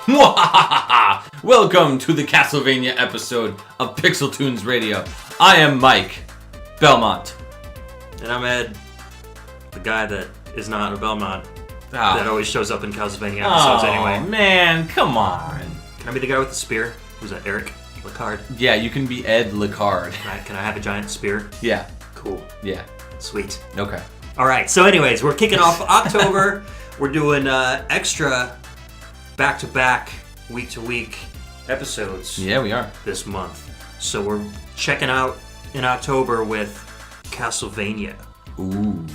Welcome to the Castlevania episode of PixelTunes Radio. I am Mike Belmont. And I'm Ed, the guy that is not a Belmont, that always shows up in Castlevania episodes anyway. Oh man, come on. Can I be the guy with the spear? Who's that, Eric Licard? Yeah, you can be Ed Licard. Can I have a giant spear? Yeah. Cool. Yeah. Sweet. Okay. Alright, so anyways, we're kicking off October. We're doing extra back-to-back, week-to-week episodes. Yeah, we are. This month. So we're checking out in October with Castlevania. Ooh.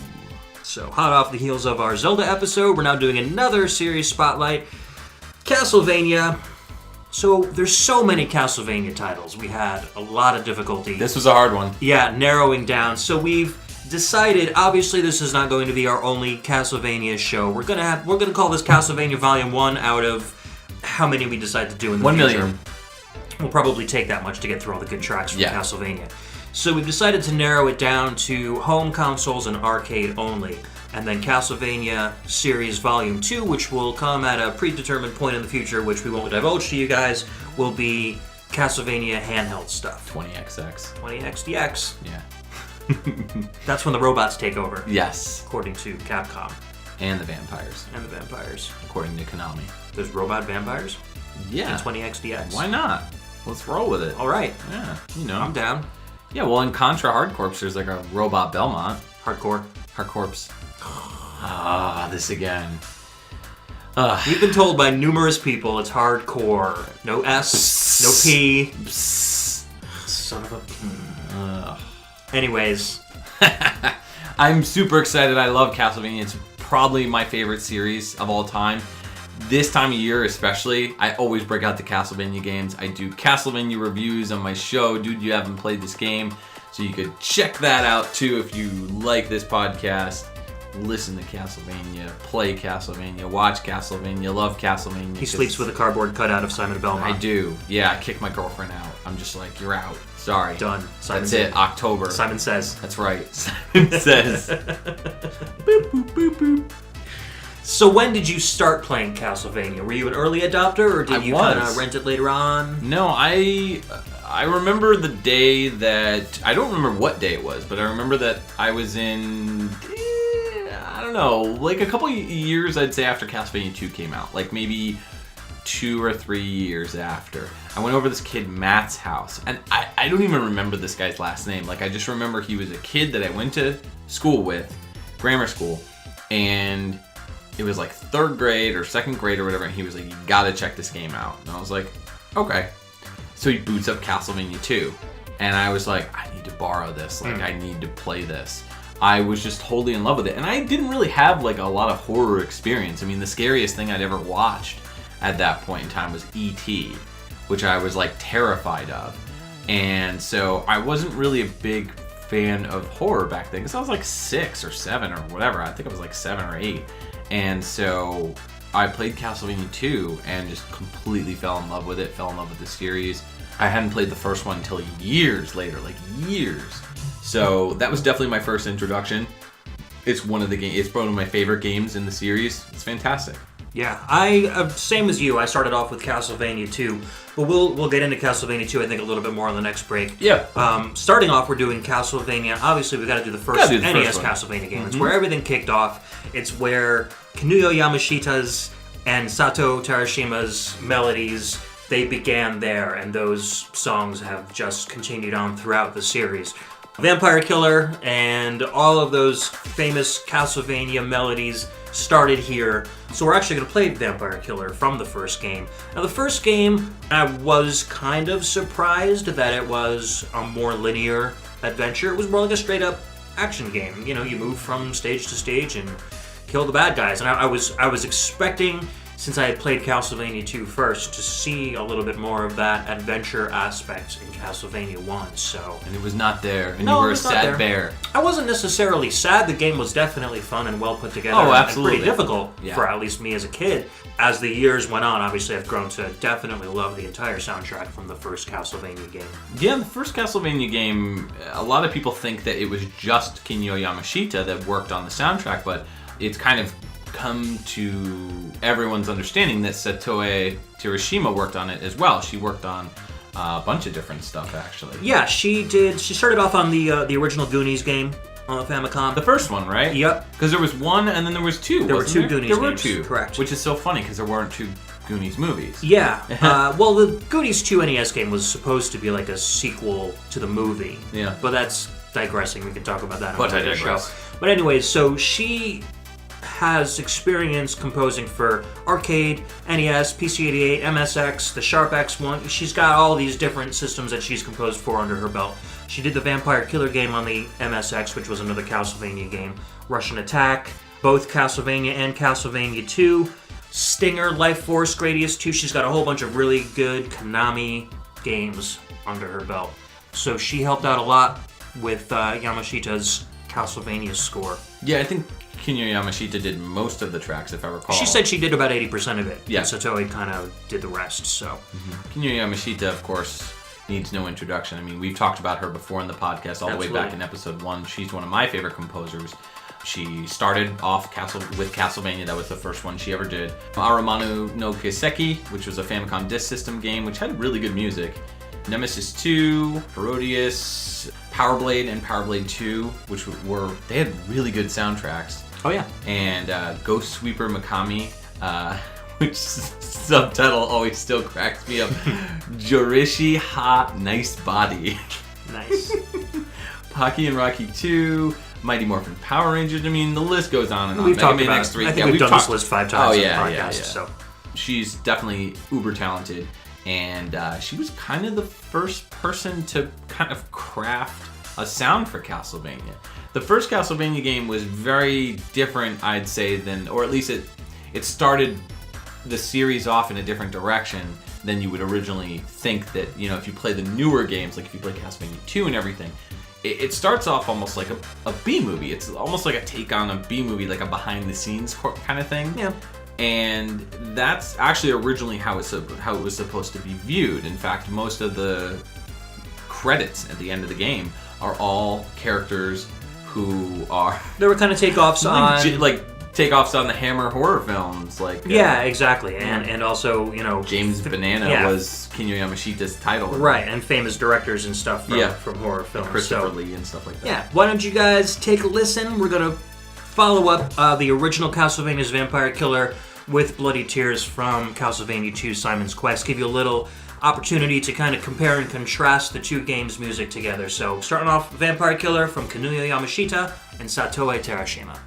So hot off the heels of our Zelda episode, we're now doing another series spotlight. Castlevania. So there's so many Castlevania titles. We had a lot of difficulty. This was a hard one. Yeah, narrowing down. So we've decided, obviously this is not going to be our only Castlevania show. We're gonna call this Castlevania Volume 1 out of how many we decide to do in the 1 future. million. We'll probably take that much to get through all the good tracks from Castlevania. So we've decided to narrow it down to home consoles and arcade only. And then Castlevania Series Volume 2, which will come at a predetermined point in the future, which we won't divulge to you guys, will be Castlevania handheld stuff. 20XX. 20XDX. Yeah. That's when the robots take over. Yes. According to Capcom. And the vampires. And the vampires. According to Konami. There's robot vampires? Yeah. In 20XDX. Why not? Let's roll with it. Alright. Yeah, you know. I'm down. Yeah, well, in Contra Hard Corps, there's like a robot Belmont. Hardcore. Hard Corps. This again. We've been told by numerous people it's hardcore. No S, no P. Son of a... Anyways. I'm super excited. I love Castlevania. It's probably my favorite series of all time. This time of year especially, I always break out the Castlevania games. I do Castlevania reviews on my show, Dude You Haven't Played This Game. So you could check that out too if you like this podcast. Listen to Castlevania, play Castlevania, watch Castlevania, love Castlevania. He sleeps with a cardboard cutout of Simon Belmont. I do. Yeah, I kick my girlfriend out. I'm just like, you're out. Sorry. Done. That's it. October. Simon Says. That's right. Simon Says. Boop, boop, boop, boop. So when did you start playing Castlevania? Were you an early adopter, or did you kind of rent it later on? No, I remember the day that... I don't remember what day it was, but I remember that I was in... I don't know, like a couple years, I'd say, after Castlevania 2 came out. Like maybe 2 or 3 years after. I went over to this kid Matt's house, and I don't even remember this guy's last name. Like, I just remember he was a kid that I went to school with, grammar school, and it was like 3rd grade or 2nd grade or whatever, and he was like, you gotta check this game out. And I was like, okay. So he boots up Castlevania 2, and I was like, I need to borrow this. Like, I need to play this. I was just totally in love with it. And I didn't really have like a lot of horror experience. I mean, the scariest thing I'd ever watched at that point in time was E.T., which I was like terrified of. And so I wasn't really a big fan of horror back then, because I was like 6 or 7 or whatever. I think I was like 7 or 8. And so I played Castlevania 2 and just completely fell in love with it, fell in love with the series. I hadn't played the first one until years later, like years. So that was definitely my first introduction. It's one of my favorite games in the series. It's fantastic. Yeah, I same as you. I started off with Castlevania 2, but we'll get into Castlevania 2, I think, a little bit more on the next break. Yeah. Starting off, we're doing Castlevania. Obviously, we got to do the first NES Castlevania game. It's where everything kicked off. It's where Kinuyo Yamashita's and Satoe Terashima's melodies, they began there, and those songs have just continued on throughout the series. Vampire Killer and all of those famous Castlevania melodies started here. So we're actually going to play Vampire Killer from the first game. Now the first game, I was kind of surprised that it was a more linear adventure. It was more like a straight up action game. You know, you move from stage to stage and kill the bad guys. And I was expecting, since I had played Castlevania 2 first, to see a little bit more of that adventure aspect in Castlevania 1, so... And it was not there, and you were a sad bear. I wasn't necessarily sad. The game was definitely fun and well put together. Oh, absolutely. And pretty difficult for at least me as a kid. As the years went on, obviously I've grown to definitely love the entire soundtrack from the first Castlevania game. Yeah, the first Castlevania game, a lot of people think that it was just Kinuyo Yamashita that worked on the soundtrack, but it's kind of come to everyone's understanding that Satoe Terashima worked on it as well. She worked on a bunch of different stuff, actually. Yeah, she did. She started off on the original Goonies game on the Famicom. The first one, right? Yep. Because there was one, and then there was two. There were two Goonies games. There were two, correct? Which is so funny because there weren't two Goonies movies. Yeah. Well, the Goonies 2 NES game was supposed to be like a sequel to the movie. Yeah. But that's digressing. We can talk about that on But I another show. digress. But anyways, so she has experience composing for arcade, NES, PC-88, MSX, the Sharp X1. She's got all these different systems that she's composed for under her belt. She did the Vampire Killer game on the MSX, which was another Castlevania game. Russian Attack, both Castlevania and Castlevania 2. Stinger, Life Force, Gradius 2. She's got a whole bunch of really good Konami games under her belt. So she helped out a lot with Yamashita's Castlevania score. Yeah, I think Kinuyo Yamashita did most of the tracks, if I recall. She said she did about 80% of it. Yeah. And Satoe kind of did the rest, so. Kinuyo Yamashita, of course, needs no introduction. I mean, we've talked about her before in the podcast, all the way back in episode 1. She's one of my favorite composers. She started off with Castlevania. That was the first one she ever did. Arumanu no Kiseki, which was a Famicom Disk System game, which had really good music. Nemesis 2, Herodias, Power Blade, and Power Blade 2, which they had really good soundtracks. Oh, yeah. And Ghost Sweeper Mikami, which subtitle always still cracks me up. Jorishi Ha Nice Body. Nice. Pocky and Rocky 2, Mighty Morphin Power Rangers. I mean, the list goes on and on. We've talked Mega Man about X3. I think we've done this list 5 times on the podcast. So. She's definitely uber talented. And she was kind of the first person to kind of craft a sound for Castlevania. The first Castlevania game was very different, I'd say, or at least it started the series off in a different direction than you would originally think that, if you play the newer games, like if you play Castlevania 2 and everything, it starts off almost like a B-movie. It's almost like a take on a B-movie, like a behind-the-scenes kind of thing. Yeah. And that's actually originally how it was supposed to be viewed. In fact, most of the credits at the end of the game are all characters who are... There were kind of takeoffs on... takeoffs on the Hammer horror films. Yeah, exactly. And also, James Banana was Kinuyo Yamashita's title. Right, and famous directors and stuff from horror films. And Christopher Lee and stuff like that. Yeah, why don't you guys take a listen? We're going to follow up the original Castlevania's Vampire Killer with Bloody Tears from Castlevania 2 Simon's Quest. Give you a little opportunity to kind of compare and contrast the two games' music together. So starting off, Vampire Killer from Kinuyo Yamashita and Satoe Terashima.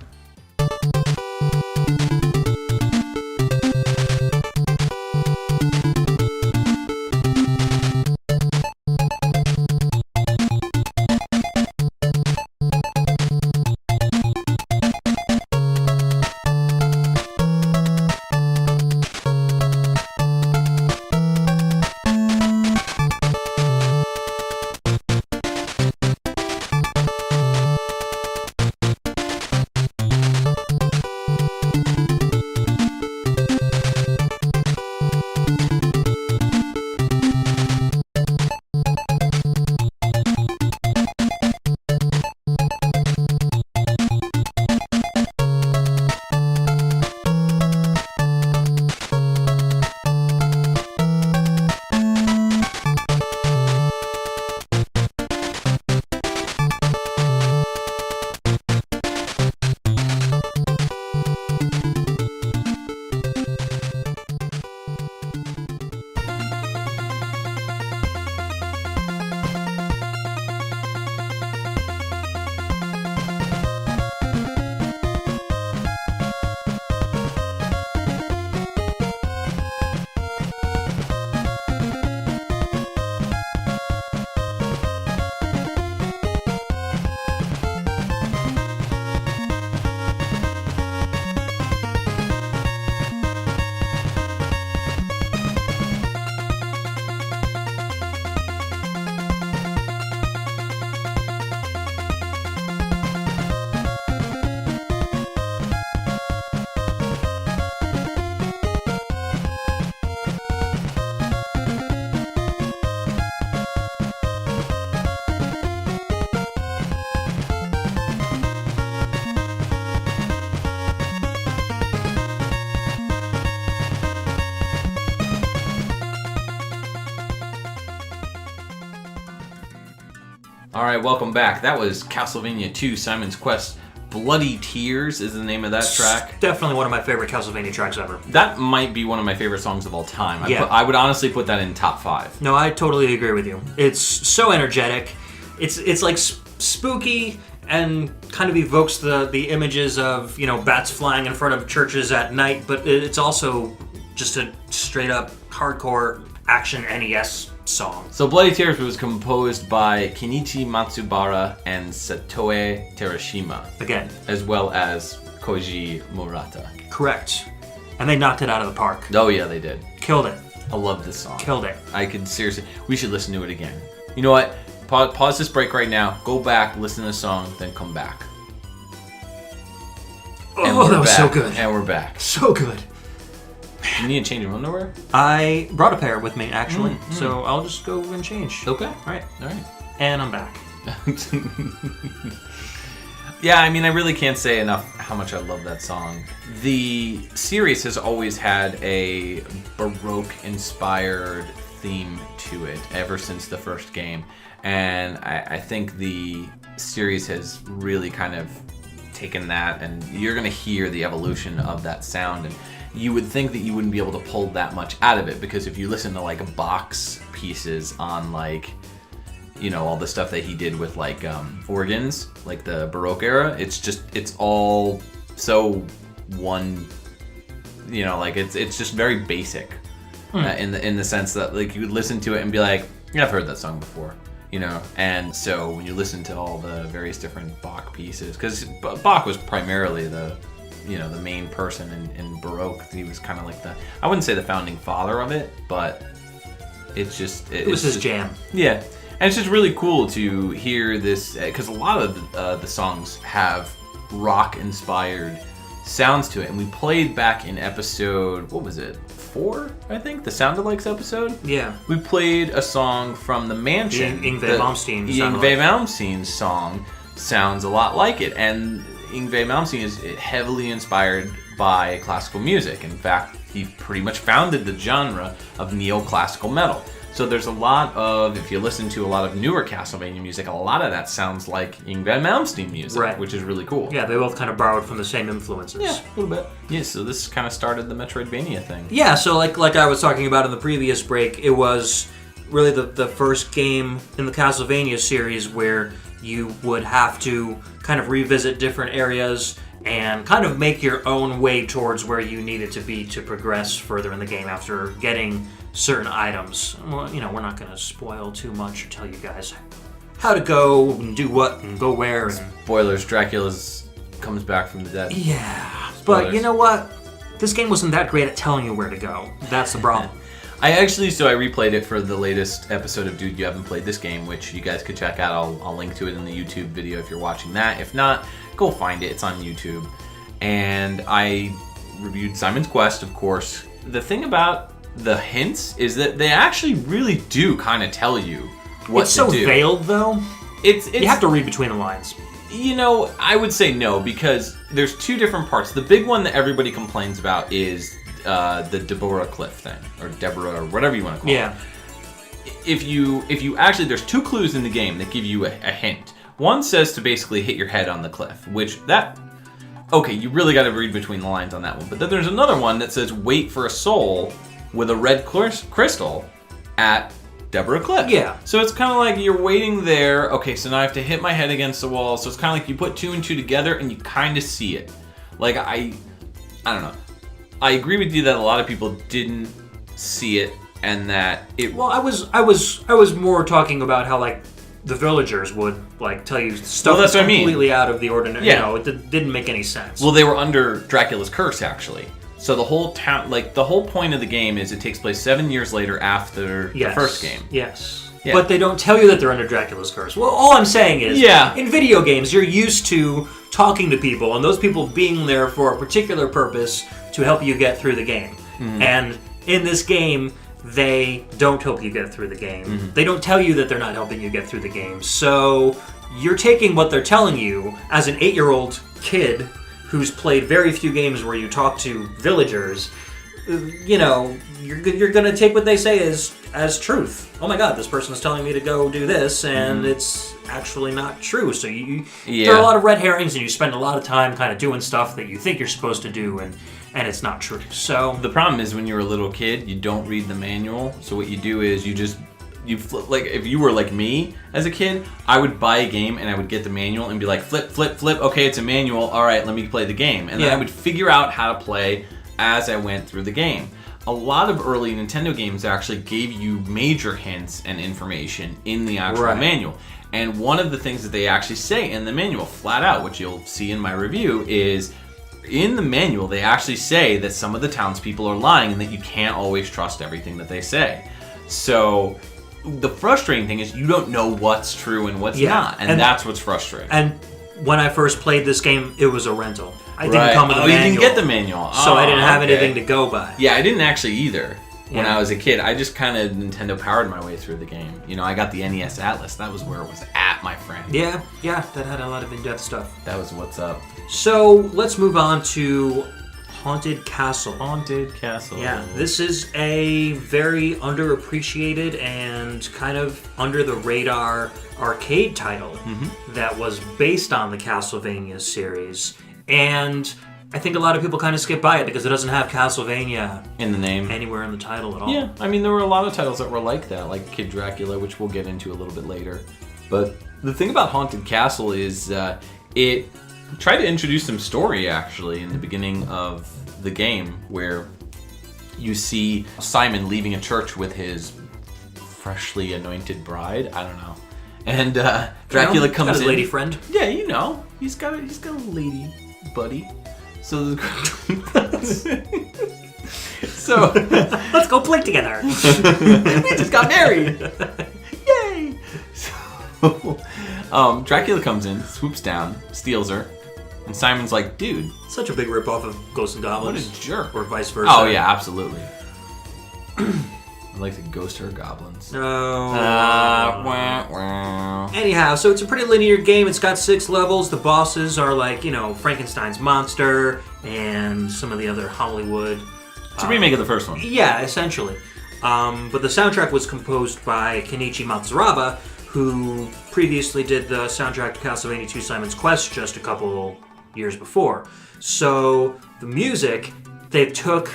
All right, welcome back. That was Castlevania 2 Simon's Quest. Bloody Tears is the name of that track. Definitely one of my favorite Castlevania tracks ever. That might be one of my favorite songs of all time. I would honestly put that in top 5. No, I totally agree with you. It's so energetic. It's like spooky and kind of evokes the images of, bats flying in front of churches at night, but it's also just a straight up hardcore action NES song. So Bloody Tears was composed by Kenichi Matsubara and Satoe Terashima. Again. As well as Kouji Murata. Correct. And they knocked it out of the park. Oh yeah, they did. Killed it. I love this song. Killed it. I could seriously... We should listen to it again. You know what? Pause this break right now. Go back, listen to the song, then come back. Oh, that was so good. And we're back. So good. You need to change your underwear? I brought a pair with me, actually. So I'll just go and change. Okay. All right. All right. And I'm back. Yeah, I mean, I really can't say enough how much I love that song. The series has always had a Baroque-inspired theme to it ever since the first game. And I think the series has really kind of taken that, and you're going to hear the evolution of that sound. And you would think that you wouldn't be able to pull that much out of it, because if you listen to like Bach's pieces on like, all the stuff that he did with like organs, like the Baroque era, it's all so one, like it's just very basic in the sense that like you would listen to it and be like, yeah, I've heard that song before. And so when you listen to all the various different Bach pieces, because Bach was primarily the main person in Baroque. He was kind of like I wouldn't say the founding father of it, but it's just... It was his jam. Yeah. And it's just really cool to hear this, because a lot of the songs have rock-inspired sounds to it. And we played back in episode, what was it, 4, I think? The Sound-Alikes episode? Yeah. We played a song from The Mansion. Yngwie Malmsteen. Yngwie Malmsteen's song sounds a lot like it. And Yngwie Malmsteen is heavily inspired by classical music. In fact, he pretty much founded the genre of neoclassical metal. So there's a lot of, if you listen to a lot of newer Castlevania music, a lot of that sounds like Yngwie Malmsteen music, right, which is really cool. Yeah, they both kind of borrowed from the same influences. Yeah, a little bit. Yeah, so this kind of started the Metroidvania thing. Yeah, so like I was talking about in the previous break, it was really the first game in the Castlevania series where you would have to kind of revisit different areas and kind of make your own way towards where you needed to be to progress further in the game after getting certain items. Well, we're not going to spoil too much or tell you guys how to go and do what and go where. And... Spoilers, Dracula comes back from the dead. Yeah, Spoilers. But you know what? This game wasn't that great at telling you where to go. That's the problem. I replayed it for the latest episode of Dude, You Haven't Played This Game, which you guys could check out. I'll link to it in the YouTube video if you're watching that. If not, go find it. It's on YouTube. And I reviewed Simon's Quest, of course. The thing about the hints is that they actually really do kind of tell you what it's to do. It's so veiled, though. It's you have to read between the lines. I would say no, because there's 2 different parts. The big one that everybody complains about is the Deborah Cliff thing, or Deborah, or whatever you want to call it. If you actually, there's 2 clues in the game that give you a hint. One says to basically hit your head on the cliff, which you really got to read between the lines on that one. But then there's another one that says wait for a soul with a red crystal at Deborah Cliff. Yeah. So it's kind of like you're waiting there. Okay, so now I have to hit my head against the wall. So it's kind of like you put 2 and 2 together and you kind of see it. Like I don't know. I agree with you that a lot of people didn't see it, and that it. Well, I was more talking about how like the villagers would like tell you stuff that's completely out of the ordinary. Yeah. It didn't make any sense. Well, they were under Dracula's curse, actually. So the whole town, like the whole point of the game is it takes place 7 years later after the first game. Yes. Yeah. But they don't tell you that they're under Dracula's curse. Well, all I'm saying is, in video games, you're used to talking to people, and those people being there for a particular purpose to help you get through the game. Mm-hmm. And in this game, they don't help you get through the game. Mm-hmm. They don't tell you that they're not helping you get through the game. So you're taking what they're telling you as an 8-year-old kid who's played very few games where you talk to villagers. you're going to take what they say as truth. Oh my God, this person is telling me to go do this, and it's actually not true. So there are a lot of red herrings, and you spend a lot of time kind of doing stuff that you think you're supposed to do, and it's not true. So the problem is when you're a little kid, you don't read the manual. So what you do is you flip, like if you were like me as a kid, I would buy a game and I would get the manual and be like, flip, flip, flip. Okay, it's a manual. All right, let me play the game. And then I would figure out how to play as I went through the game. A lot of early Nintendo games actually gave you major hints and information in the actual manual. And one of the things that they actually say in the manual, flat out, which you'll see in my review, is in the manual they actually say that some of the townspeople are lying and that you can't always trust everything that they say. So the frustrating thing is you don't know what's true and what's not, and that's what's frustrating. And when I first played this game, it was a rental. I didn't come with a manual. You didn't get the manual. So I didn't have anything to go by. Yeah, I didn't actually either. When I was a kid, I just kind of Nintendo powered my way through the game. I got the NES Atlas. That was where it was at, my friend. Yeah, that had a lot of in-depth stuff. That was what's up. So let's move on to Haunted Castle. Haunted Castle. Yeah, this is a very underappreciated and kind of under the radar arcade title that was based on the Castlevania series. And I think a lot of people kind of skip by it because it doesn't have Castlevania in the name anywhere in the title at all. Yeah, I mean there were a lot of titles that were like that, like Kid Dracula, which we'll get into a little bit later. But the thing about Haunted Castle is it tried to introduce some story actually in the beginning of the game, where you see Simon leaving a church with his freshly anointed bride. I don't know, and Dracula comes in. Lady friend. Yeah, he's got a lady buddy. So let's go play together. We just got married. Yay! So Dracula comes in, swoops down, steals her. And Simon's like, dude. Such a big ripoff of Ghosts and Goblins. What a jerk. Or vice versa. Oh, yeah, absolutely. I'd like to ghost her goblins. No. Wah, wah. Anyhow, so it's a pretty linear game. It's got 6 levels. The bosses are like, Frankenstein's monster and some of the other Hollywood. It's a remake of the first one. Yeah, essentially. But the soundtrack was composed by Kenichi Matsubara, who previously did the soundtrack to Castlevania 2 Simon's Quest just a couple years before. So the music, they took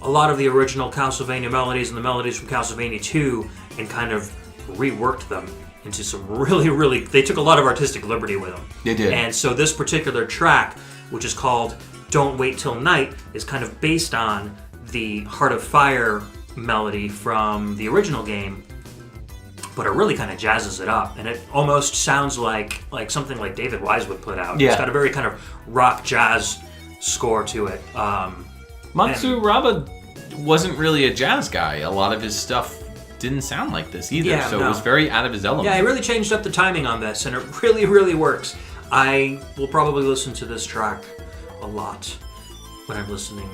a lot of the original Castlevania melodies and the melodies from Castlevania 2 and kind of reworked them into some really, they took a lot of artistic liberty with them. They did. And so this particular track, which is called Don't Wait Till Night, is kind of based on the Heart of Fire melody from the original game, but it really kind of jazzes it up, and it almost sounds like something like David Wise would put out. Yeah. It's got a very kind of rock jazz score to it. Matsubara wasn't really a jazz guy. A lot of his stuff didn't sound like this either, It was very out of his element. Yeah, he really changed up the timing on this, and it really, really works. I will probably listen to this track a lot when I'm listening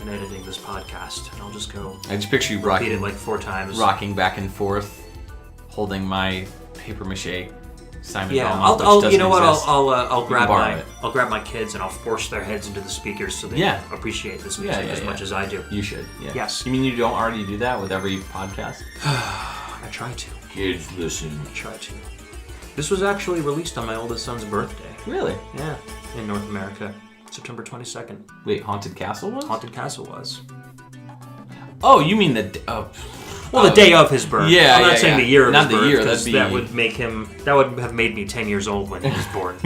and editing this podcast, and I'll just go. I just picture you repeat it like 4 times, rocking back and forth, holding my paper mache Simon. Yeah, Belmont, I'll grab my kids and I'll force their heads into the speakers so they appreciate this music as much as I do. You should. Yeah. Yes. You mean you don't already do that with every podcast? I try to. Kids, listen. I try to. This was actually released on my oldest son's birthday. Really? Yeah, in North America, September 22nd. Wait, Haunted Castle was? Haunted Castle was. Oh, you mean the... Well, the day of his birth. Yeah, I'm not saying the year of his birth. Not the year. That'd be... that would have made me 10 years old when he was born.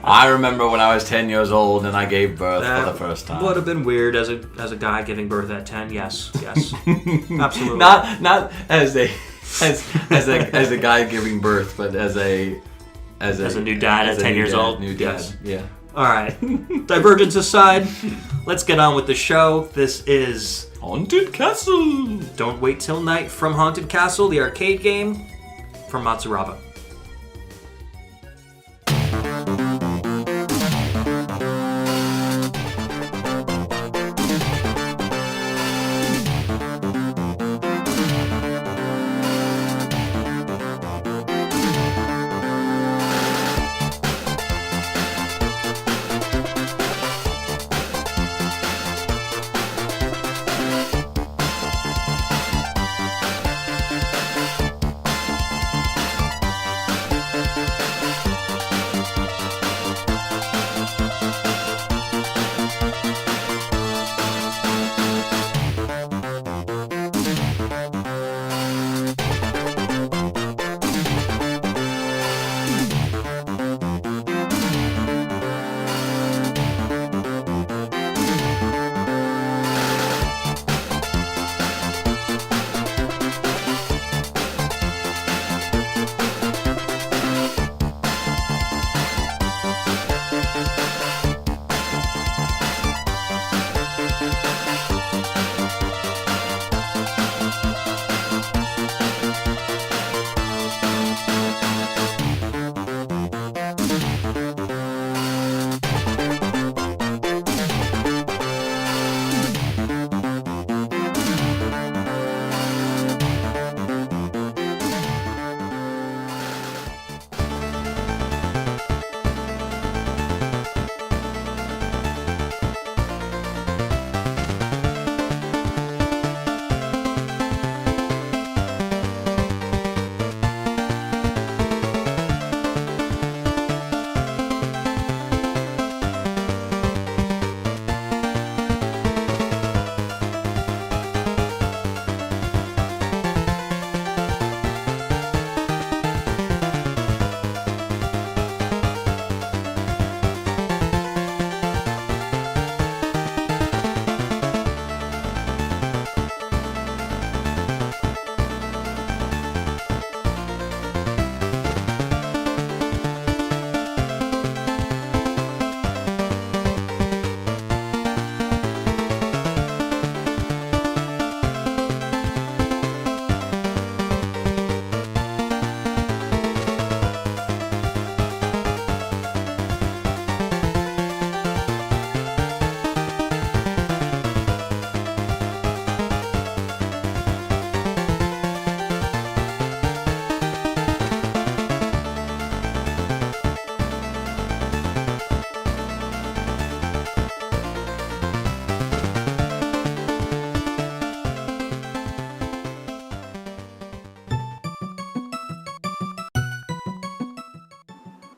I remember when I was 10 years old and I gave birth for the first time. Would have been weird as a guy giving birth at 10. Yes, absolutely. Not as a guy giving birth, but as a new dad at 10 years old. New dad. Yes. Yeah. All right. Divergence aside, let's get on with the show. This is Haunted Castle. Don't Wait Till Night from Haunted Castle, the arcade game from Matsubara.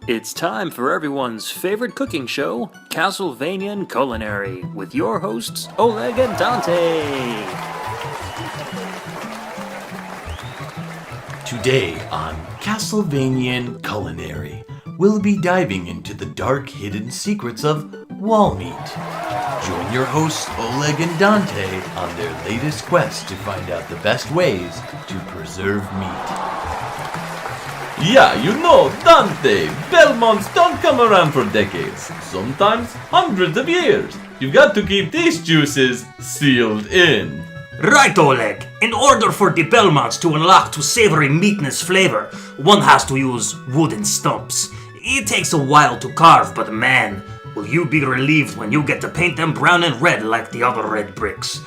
It's time for everyone's favorite cooking show, Castlevanian Culinary, with your hosts, Oleg and Dante. Today on Castlevanian Culinary, we'll be diving into the dark hidden secrets of wall meat. Join your hosts Oleg and Dante on their latest quest to find out the best ways to preserve meat. Yeah, you know, Dante, Belmonts don't come around for decades, sometimes hundreds of years. You've got to keep these juices sealed in. Right, Oleg. In order for the Belmonts to unlock to savory meatness flavor, one has to use wooden stumps. It takes a while to carve, but man, will you be relieved when you get to paint them brown and red like the other red bricks.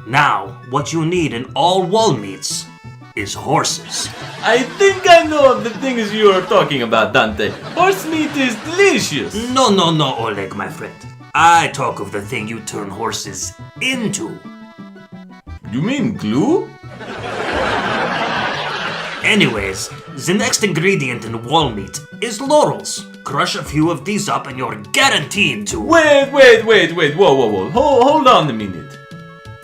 Now, what you need in all wall meats is horses. I think I know of the things you are talking about, Dante. Horse meat is delicious. No, Oleg, my friend. I talk of the thing you turn horses into. You mean glue? Anyways, the next ingredient in wall meat is laurels. Crush a few of these up and you're guaranteed to... Wait, whoa. Hold on a minute.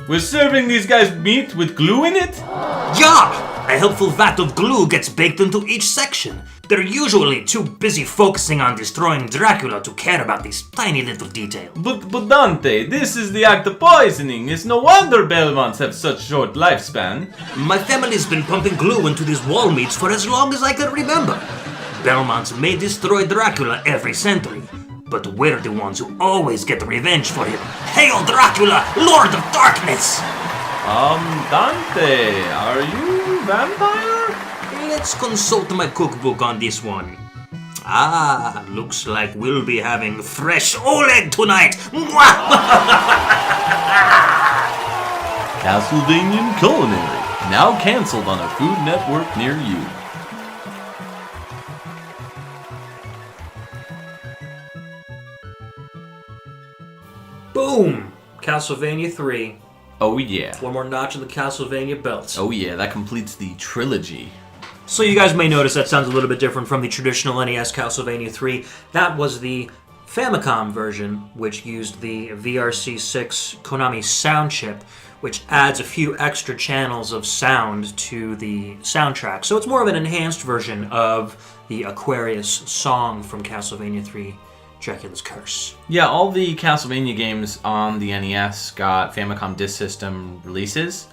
We're serving these guys meat with glue in it? Yeah! A helpful vat of glue gets baked into each section. They're usually too busy focusing on destroying Dracula to care about these tiny little details. But Dante, this is the act of poisoning. It's no wonder Belmonts have such short lifespan. My family's been pumping glue into these wall meats for as long as I can remember. Belmonts may destroy Dracula every century, but we're the ones who always get revenge for him. Hail Dracula, Lord of Darkness! Dante, are you vampire? Let's consult my cookbook on this one. Ah, looks like we'll be having fresh Oleg tonight! Castlevanian Culinary, now cancelled on a Food Network near you. Boom! Castlevania 3. Oh yeah. One more notch in the Castlevania belt. Oh yeah, that completes the trilogy. So you guys may notice that sounds a little bit different from the traditional NES Castlevania 3. That was the Famicom version, which used the VRC6 Konami sound chip, which adds a few extra channels of sound to the soundtrack. So it's more of an enhanced version of the Aquarius song from Castlevania 3. Dracula's Curse. Yeah, all the Castlevania games on the NES got Famicom Disk System releases.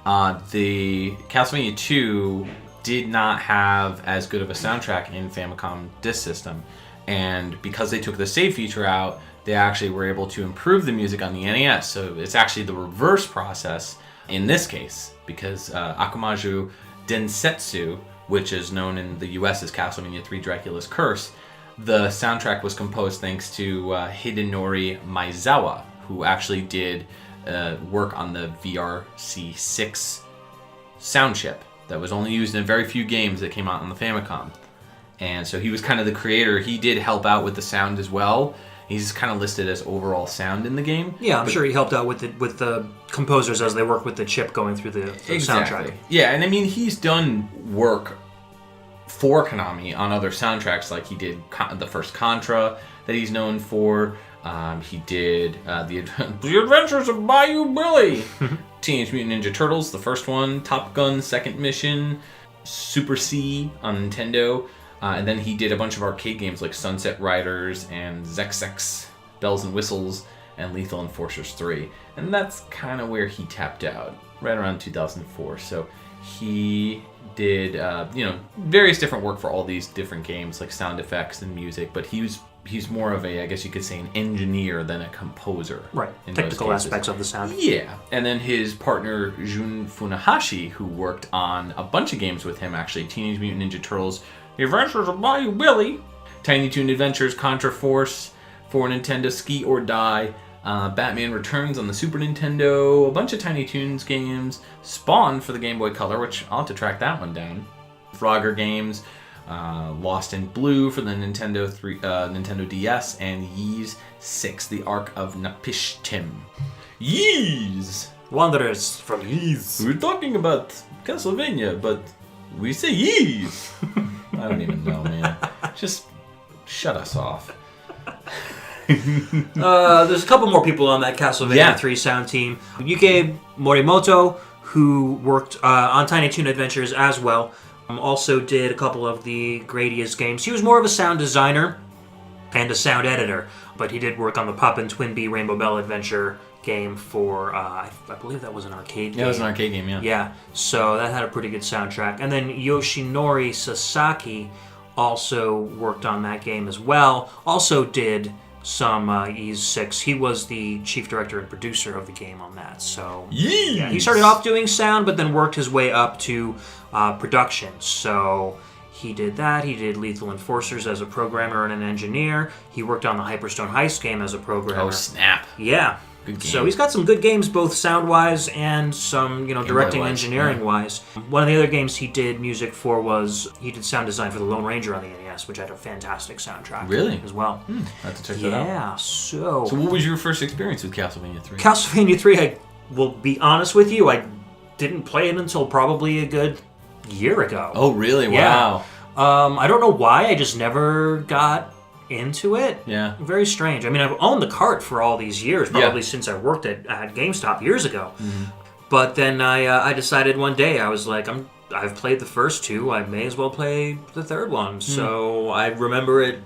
The Castlevania 2 did not have as good of a soundtrack in Famicom Disk System, and because they took the save feature out, they actually were able to improve the music on the NES. So it's actually the reverse process in this case, because Akumajo Densetsu, which is known in the US as Castlevania 3 Dracula's Curse, the soundtrack was composed thanks to Hidenori Maezawa, who actually did work on the VRC6 sound chip that was only used in very few games that came out on the Famicom. And so he was kind of the creator. He did help out with the sound as well. He's kind of listed as overall sound in the game. Yeah, I'm sure he helped out with the composers as they worked with the chip going through the soundtrack. Yeah, and I mean, he's done work for Konami on other soundtracks, like he did the first Contra that he's known for. He did the Adventures of Bayou Billy, Teenage Mutant Ninja Turtles, the first one, Top Gun, Second Mission, Super C on Nintendo, and then he did a bunch of arcade games like Sunset Riders and Zexex, Bells and Whistles, and Lethal Enforcers 3. And that's kind of where he tapped out, right around 2004. So he did various different work for all these different games, like sound effects and music, but he's more of a, I guess you could say, an engineer than a composer. Right, technical aspects of the sound. Yeah, and then his partner Jun Funahashi, who worked on a bunch of games with him actually, Teenage Mutant Ninja Turtles, The Adventures of Bayou Billy, Tiny Toon Adventures, Contra Force for Nintendo, Ski or Die, Batman Returns on the Super Nintendo, a bunch of Tiny Toons games, Spawn for the Game Boy Color, which I'll have to track that one down, Frogger games, Lost in Blue for the Nintendo DS, and Ys 6, The Ark of Napishtim. Ys! Wanderers from Ys. We're talking about Castlevania, but we say Ys! I don't even know, man. Just Shut us off. There's a couple more people on that Castlevania 3 sound team. Yukie Morimoto, who worked on Tiny Toon Adventures as well, also did a couple of the Gradius games. He was more of a sound designer and a sound editor, but he did work on the Poppin' Twin Bee Rainbow Bell Adventure game for, I believe that was an arcade game. Yeah, it was an arcade game, yeah. Yeah, so that had a pretty good soundtrack. And then Yoshinori Sasaki also worked on that game as well. Also did some Ys 6. He was the chief director and producer of the game on that. So yeah, he started off doing sound, but then worked his way up to production. So he did that. He did Lethal Enforcers as a programmer and an engineer. He worked on the Hyperstone Heist game as a programmer. Oh, snap. Yeah. Good game. So he's got some good games, both sound-wise and some, directing, engineering-wise. One of the other games he did music for was he did sound design for the Lone Ranger on the NES, which had a fantastic soundtrack. Really? As well. I have to check that out. Yeah. So what was your first experience with Castlevania 3? Castlevania 3, I will be honest with you, I didn't play it until probably a good year ago. Oh, really? Yeah. Wow. I don't know why. I just never got into it. Yeah. Very strange. I mean, I've owned the cart for all these years, probably since I worked at GameStop years ago. Mm-hmm. But then I decided one day, I was like, I've played the first two, I may as well play the third one. So I remember it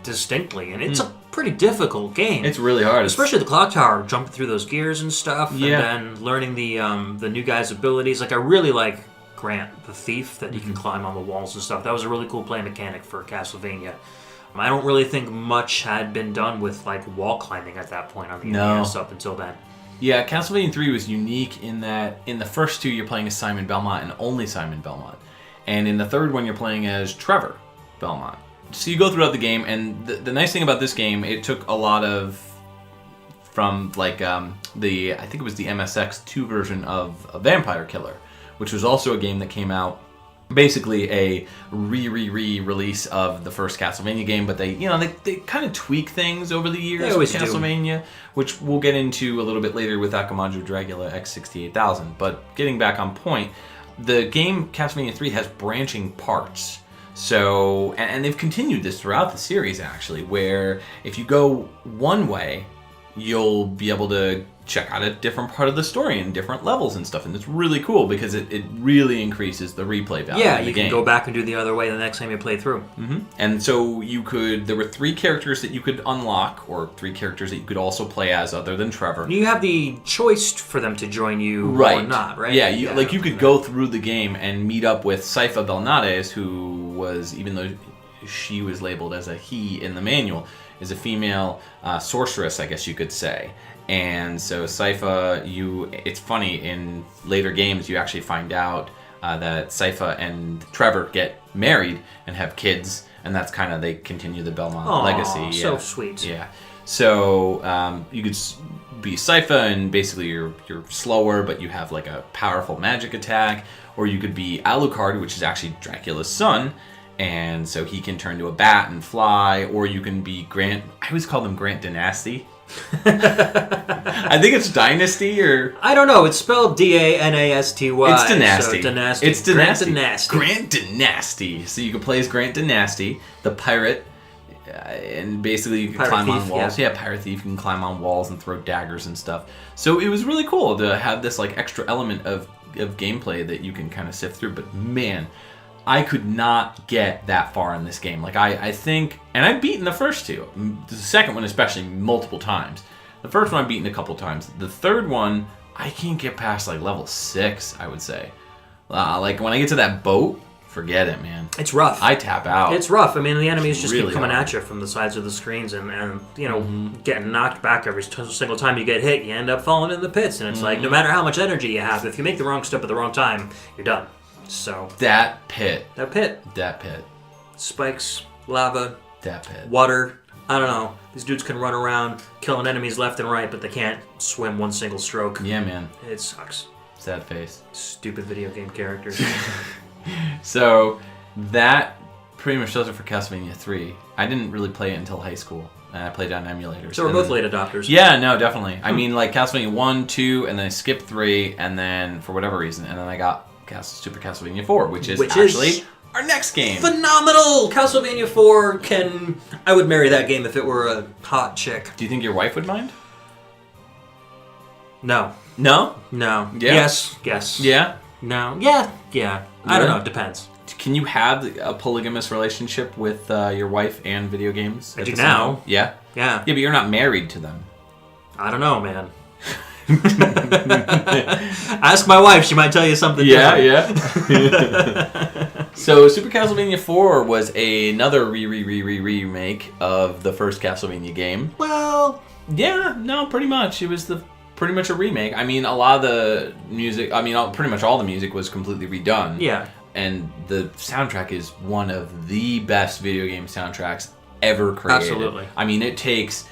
distinctly, and it's a pretty difficult game. It's really hard. Especially the clock tower, jumping through those gears and stuff, and then learning the new guy's abilities. Like, I really like Grant, the thief, that he can climb on the walls and stuff. That was a really cool play mechanic for Castlevania. I don't really think much had been done with wall climbing at that point on the NES up until then. Yeah, Castlevania 3 was unique in that in the first two you're playing as Simon Belmont and only Simon Belmont. And in the third one you're playing as Trevor Belmont. So you go throughout the game, and the nice thing about this game, it took a lot of from I think it was the MSX2 version of a Vampire Killer, which was also a game that came out basically a re-release of the first Castlevania game, but they kind of tweak things over the years with Castlevania, which we'll get into a little bit later with Akumajo Dracula X68000. But getting back on point, the game Castlevania 3 has branching parts. So, and they've continued this throughout the series actually, where if you go one way, you'll be able to check out a different part of the story and different levels and stuff, and it's really cool because it really increases the replay value of the game. Yeah, you can go back and do the other way the next time you play through. Mm-hmm. And so there were 3 characters that you could unlock, or 3 characters that you could also play as other than Trevor. You have the choice for them to join you or not, right? Yeah, you could go through the game and meet up with Saifa Belnades, who was, even though she was labeled as a he in the manual, is a female sorceress, I guess you could say. And so Saifa, it's funny, in later games you actually find out that Saifa and Trevor get married and have kids, and that's kind of, they continue the Belmont legacy. Yeah. So sweet. Yeah. So you could be Saifa, and basically you're slower, but you have a powerful magic attack, or you could be Alucard, which is actually Dracula's son, and so he can turn to a bat and fly, or you can be Grant. I always call them Grant Dynasty. I think it's Dynasty, or I don't know. It's spelled Danasty. It's Dynasty. So Dynasty. It's Dynasty. Grant Dynasty. So you can play as Grant Dynasty, the pirate, and basically you can climb on walls. Yeah, pirate thief. You can climb on walls and throw daggers and stuff. So it was really cool to have this extra element of gameplay that you can kind of sift through. But man, I could not get that far in this game. I think, and I've beaten the first two. The second one especially multiple times. The first one I've beaten a couple times. The third one, I can't get past level 6, I would say. When I get to that boat, forget it, man. It's rough. I tap out. It's rough. I mean, the enemies just really keep coming hard at you from the sides of the screens, and getting knocked back every single time you get hit, you end up falling in the pits. And it's no matter how much energy you have, if you make the wrong step at the wrong time, you're done. So that pit. Spikes, lava, that pit, water. I don't know. These dudes can run around killing enemies left and right, but they can't swim one single stroke. Yeah, man. It sucks. Sad face. Stupid video game characters. So that pretty much does it for Castlevania 3. I didn't really play it until high school, and I played on emulators. So we're both late adopters. Yeah, no, definitely. I mean, Castlevania 1, 2, and then I skipped 3, and then for whatever reason, and then I got Super Castlevania 4, which is actually our next game. Phenomenal! Castlevania 4 I would marry that game if it were a hot chick. Do you think your wife would mind? No. No? No. Yeah? Yes. Yeah? No. Yeah. I don't know. It depends. Can you have a polygamous relationship with your wife and video games? I do now. Yeah? Yeah. Yeah, but you're not married to them. I don't know, man. Ask my wife; she might tell you something different. Yeah. So, Super Castlevania 4 was another remake of the first Castlevania game. Well, yeah, no, pretty much. It was pretty much a remake. I mean, a lot of the music, pretty much all the music was completely redone. Yeah. And the soundtrack is one of the best video game soundtracks ever created. Absolutely. I mean, it takes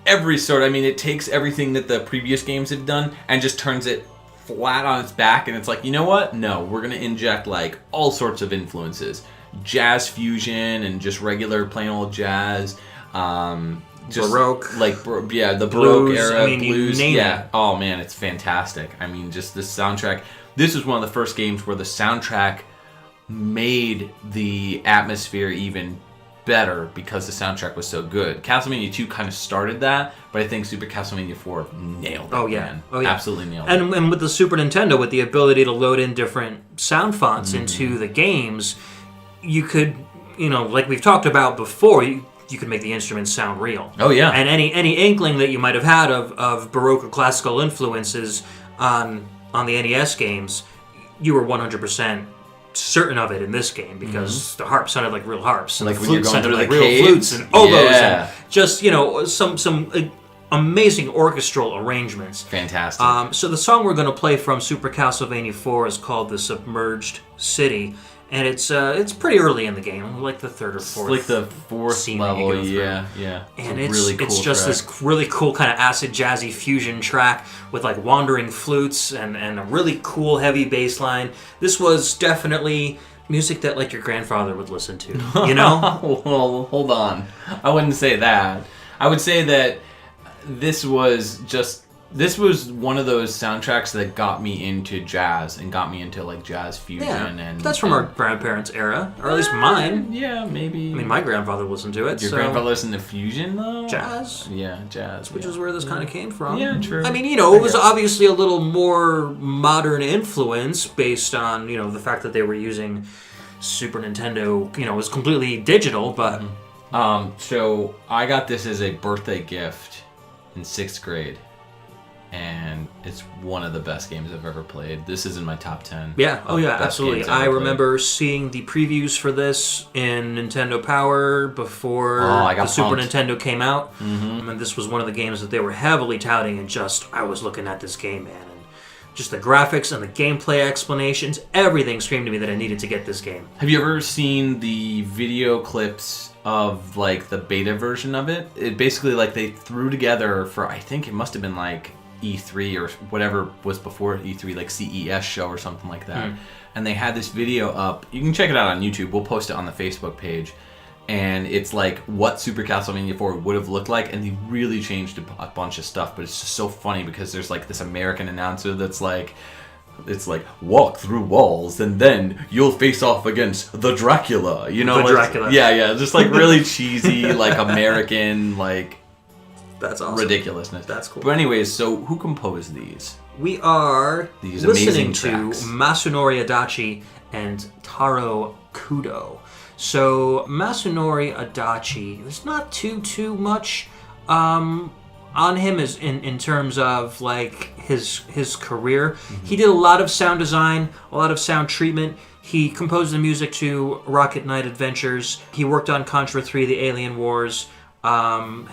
it takes everything that the previous games have done and just turns it flat on its back, and it's like, you know what? No, we're going to inject like all sorts of influences. Jazz fusion and just regular plain old jazz. Just Baroque. The Baroque blues, era, you blues. name Yeah. it. Oh man, it's fantastic. I mean, just the soundtrack. This was one of the first games where the soundtrack made the atmosphere even better because the soundtrack was so good. Castlevania 2 kind of started that, but I think Super Castlevania 4 nailed it. Oh, yeah. Man. Oh, yeah. Absolutely nailed it. And with the Super Nintendo, with the ability to load in different sound fonts into the games, you could, like we've talked about before, you could make the instruments sound real. Oh, yeah. And any inkling that you might have had of Baroque or classical influences on the NES games, you were 100% certain of it in this game because the harp sounded like real harps and Like the when you're flute going sounded through like the real caves? flutes and oboes Yeah. and just some amazing orchestral arrangements. Fantastic. So the song we're going to play from Super Castlevania 4 is called "The Submerged City," and it's pretty early in the game, like the third or fourth. Like the fourth scene that you level, go through. yeah. And a really cool it's just track. this really cool kind of acid jazzy fusion track with like wandering flutes and a really cool heavy bass line. This was definitely music that like your grandfather would listen to, Well, hold on. I wouldn't say that. I would say that this was one of those soundtracks that got me into jazz and got me into like jazz fusion. Yeah, and that's from our grandparents' era, or at least mine. Yeah, maybe. I mean, my grandfather listened to it. Your so grandfather listened to fusion though? jazz. Yeah, jazz. Which is where this kind of came from. Yeah, true. I mean, it was obviously a little more modern influence based on, the fact that they were using Super Nintendo, it was completely digital, but... So I got this as a birthday gift in 6th grade. And it's one of the best games I've ever played. This is in my top 10. Yeah, best absolutely. games I've I ever remember seeing the previews for this in Nintendo Power before the Super Nintendo came out. Mm-hmm. And this was one of the games that they were heavily touting, and I was looking at this game, man. And just the graphics and the gameplay explanations, everything screamed to me that I needed to get this game. Have you ever seen the video clips of like the beta version of it? It basically like they threw together for, I think it must have been like E3 or whatever was before E3, like CES show or something like that. And they had this video up. You can check it out on YouTube. We'll post it on the Facebook page. And it's like what Super Castlevania 4 would have looked like, and they really changed a bunch of stuff. But it's just so funny because there's like this American announcer that's like, it's like, walk through walls and then you'll face off against the Dracula. The like, Dracula. Yeah. Just like really cheesy, like American, like That's awesome. ridiculousness. That's cool. But anyways, so who composed these? We are These listening amazing to tracks. Masunori Adachi and Taro Kudo. So Masunori Adachi, there's not too much on him as in terms of like his career. Mm-hmm. He did a lot of sound design, a lot of sound treatment. He composed the music to Rocket Knight Adventures. He worked on Contra 3, The Alien Wars.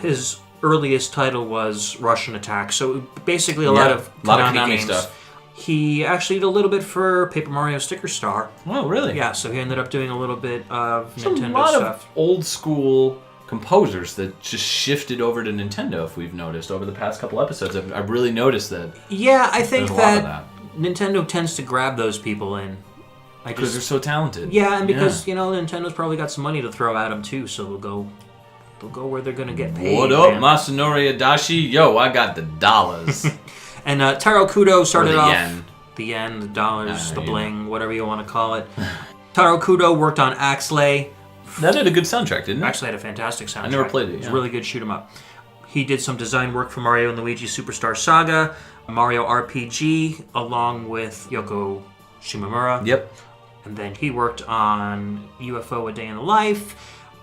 His earliest title was Russian Attack. So basically a lot of Konami games. Stuff. He actually did a little bit for Paper Mario Sticker Star. Oh, really? Yeah, so he ended up doing a little bit of There's Nintendo a lot stuff. of old school composers that just shifted over to Nintendo, if we've noticed over the past couple episodes. I've really noticed that. Yeah, I think There's a lot of that Nintendo tends to grab those people in. Because they're so talented. Yeah, and because Nintendo's probably got some money to throw at them too, so they'll go where they're gonna get paid. What up, man. Masunori Adachi? Yo, I got the dollars. And Taro Kudo started the off yen. the yen, the dollars, the bling, whatever you want to call it. Taro Kudo worked on Axlay. That had a good soundtrack, didn't it? Actually, had a fantastic soundtrack. I never played it. It was a really good shoot 'em up. He did some design work for Mario and Luigi Superstar Saga, Mario RPG, along with Yoko Shimomura. Yep. And then he worked on UFO: A Day in the Life,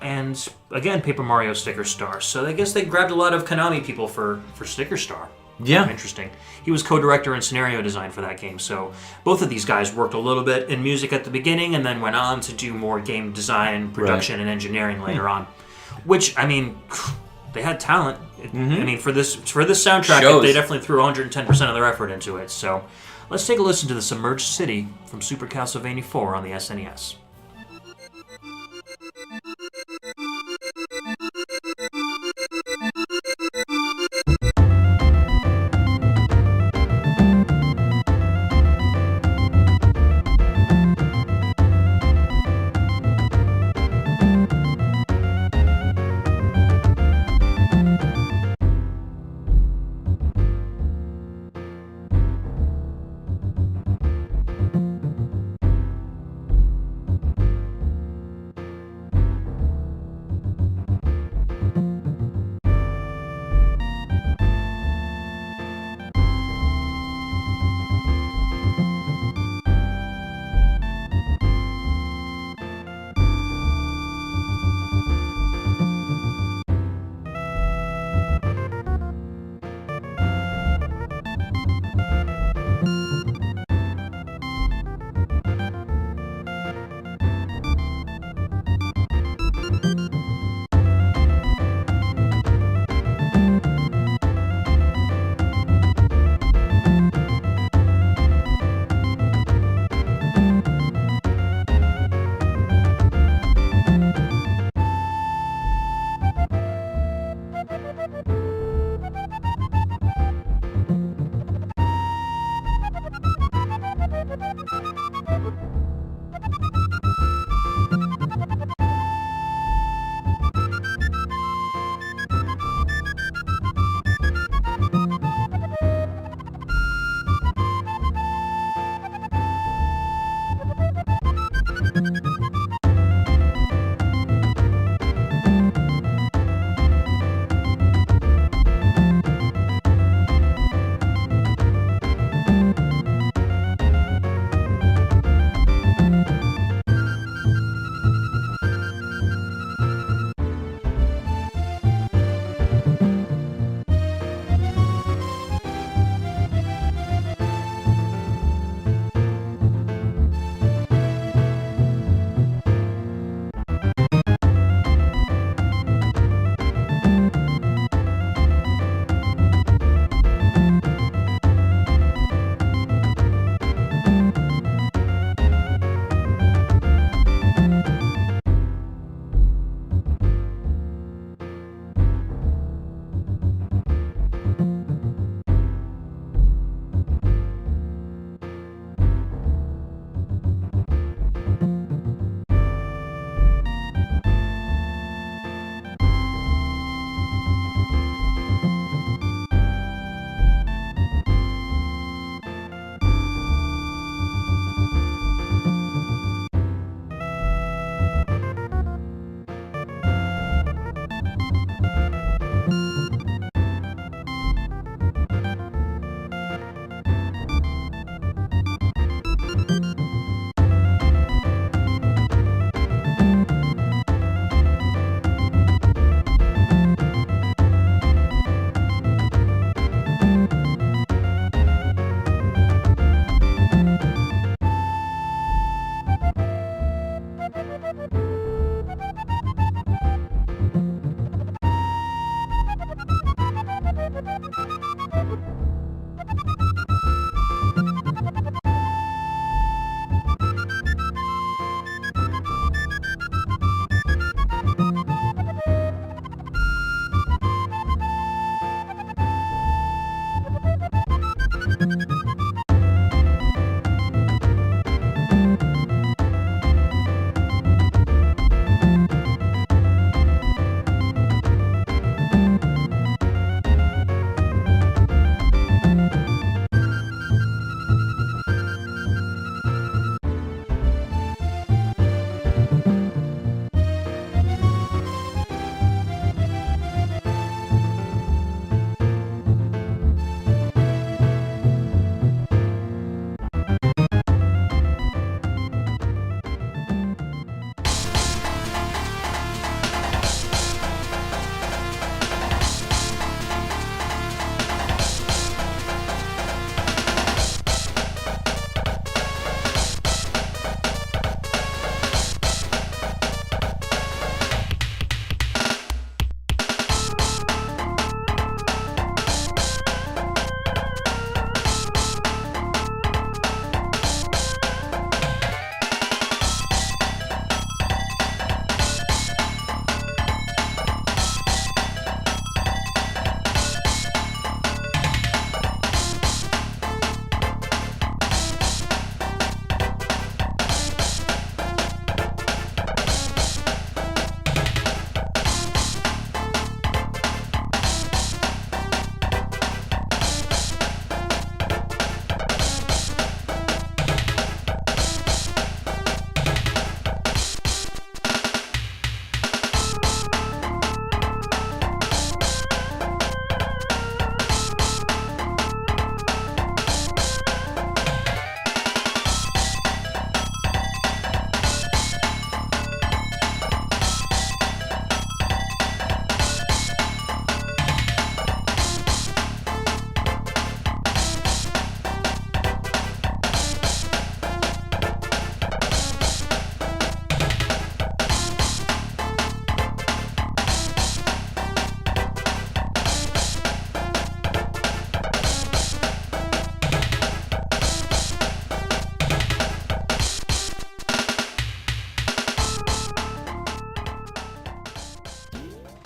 and again, Paper Mario Sticker Star. So I guess they grabbed a lot of Konami people for Sticker Star. Yeah. Interesting. He was co-director and scenario design for that game. So both of these guys worked a little bit in music at the beginning and then went on to do more game design, production, and engineering later on. Which, I mean, they had talent. I mean, for this soundtrack, they definitely threw 110% of their effort into it. So let's take a listen to The Submerged City from Super Castlevania 4 on the SNES.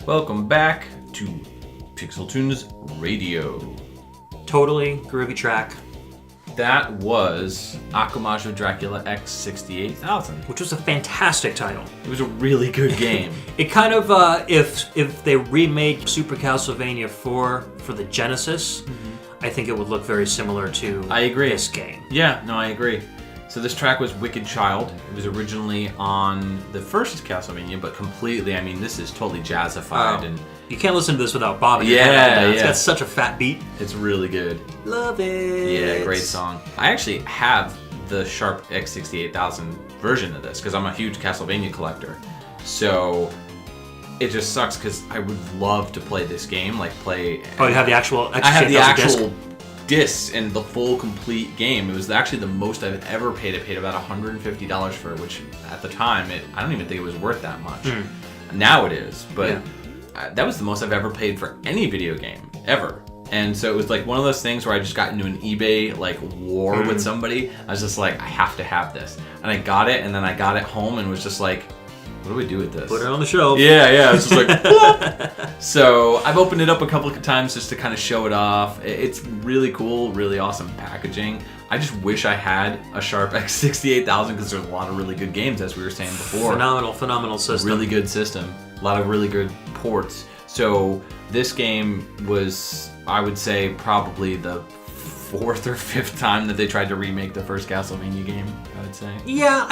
Welcome back to PixelTunes Radio. Totally groovy track. That was Akumajo Dracula X 68,000. Which was a fantastic title. It was a really good game. It kind of, if they remade Super Castlevania 4 for the Genesis, I think it would look very similar to this game. Yeah, no, I agree. So this track was Wicked Child. It was originally on the first Castlevania, but completely, I mean, this is totally jazzified. And you can't listen to this without bobbing your head up. It's got such a fat beat. It's really good. Love it. Yeah, great song. I actually have the Sharp X68000 version of this because I'm a huge Castlevania collector. So it just sucks because I would love to play this game, like play... Oh, you have the actual X68000 I have the actual disc? Disc and the full complete game. It was actually the most I've ever paid. I paid about $150 for it, which at the time, I don't even think it was worth that much. Now it is, but that was the most I've ever paid for any video game, ever. And so it was like one of those things where I just got into an eBay like war with somebody. I was just like, I have to have this. And I got it, and then I got it home and was just like, what do we do with this? Put it on the shelf. Yeah, it's just like, whoop. So I've opened it up a couple of times just to kind of show it off. It's really cool, really awesome packaging. I just wish I had a Sharp X68000 because there's a lot of really good games, as we were saying before. Phenomenal system. Really good system. A lot of really good ports. So this game was, I would say, probably the fourth or fifth time that they tried to remake the first Castlevania game, I would say. Yeah,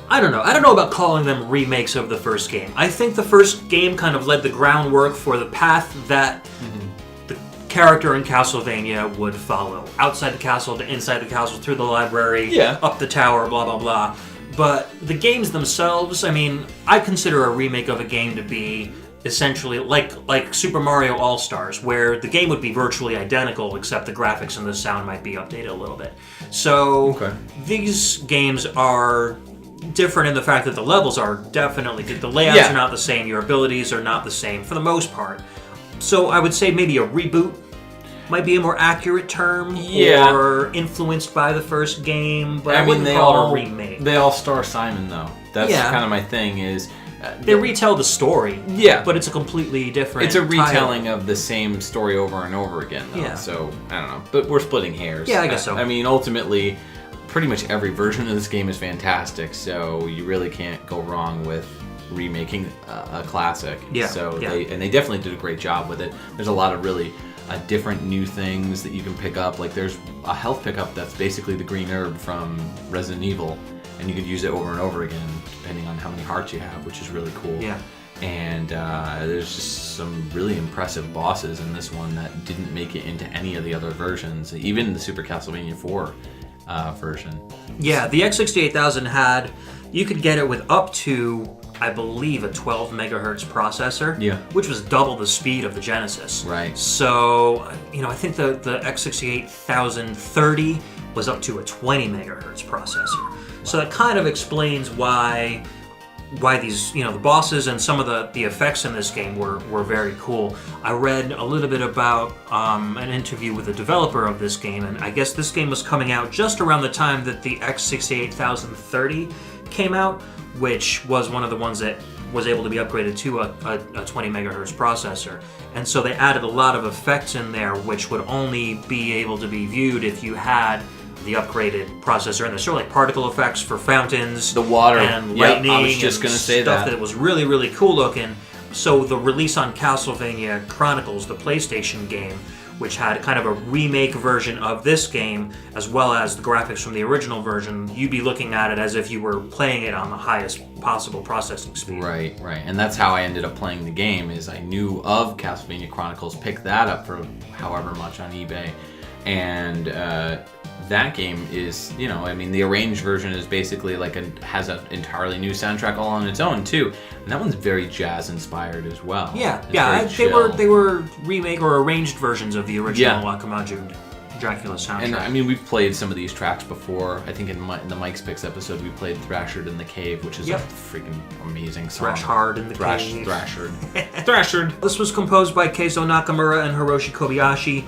I don't know about calling them remakes of the first game. I think the first game kind of led the groundwork for the path that the character in Castlevania would follow. Outside the castle to inside the castle, through the library, up the tower, blah, blah, blah. But the games themselves, I mean, I consider a remake of a game to be essentially like Super Mario All-Stars, where the game would be virtually identical, except the graphics and the sound might be updated a little bit. So these games are different in the fact that the levels are definitely, the layouts are not the same, your abilities are not the same for the most part. So I would say maybe a reboot might be a more accurate term, or influenced by the first game, but I wouldn't call it a remake. They all star Simon, though. That's kind of my thing is... they retell the story, but it's a completely different It's a retelling of the same story over and over again, though. Yeah. So, I don't know. But we're splitting hairs. Yeah, I guess so. I mean, ultimately, pretty much every version of this game is fantastic, so you really can't go wrong with remaking a classic. Yeah. So they definitely did a great job with it. There's a lot of really different new things that you can pick up. Like there's a health pickup that's basically the green herb from Resident Evil, and you could use it over and over again depending on how many hearts you have, which is really cool. Yeah. And there's just some really impressive bosses in this one that didn't make it into any of the other versions, even the Super Castlevania 4 version. Yeah, the X68000 had, you could get it with up to, I believe, a 12 megahertz processor, which was double the speed of the Genesis. Right. So, I think the X68030 was up to a 20 megahertz processor. So that kind of explains why these, the bosses and some of the effects in this game were very cool. I read a little bit about an interview with the developer of this game, and I guess this game was coming out just around the time that the X68030 came out, which was one of the ones that was able to be upgraded to a 20 megahertz processor. And so they added a lot of effects in there, which would only be able to be viewed if you had the upgraded processor, and there's sort of like particle effects for fountains, the water, and lightning, I was just going to say stuff that was really, really cool looking. So the release on Castlevania Chronicles, the PlayStation game, which had kind of a remake version of this game, as well as the graphics from the original version, you'd be looking at it as if you were playing it on the highest possible processing speed. Right. And that's how I ended up playing the game, is I knew of Castlevania Chronicles, picked that up for however much on eBay, and that game is, the arranged version is basically has an entirely new soundtrack all on its own too, and that one's very jazz inspired as well. They were remake or arranged versions of the original Akumajo Dracula soundtrack. And we've played some of these tracks before. I think in the Mike's Picks episode we played Thrashered in the Cave, which is a freaking amazing song. Thrash Hard in the Cave. Thrashered. This was composed by Keizo Nakamura and Hiroshi Kobayashi.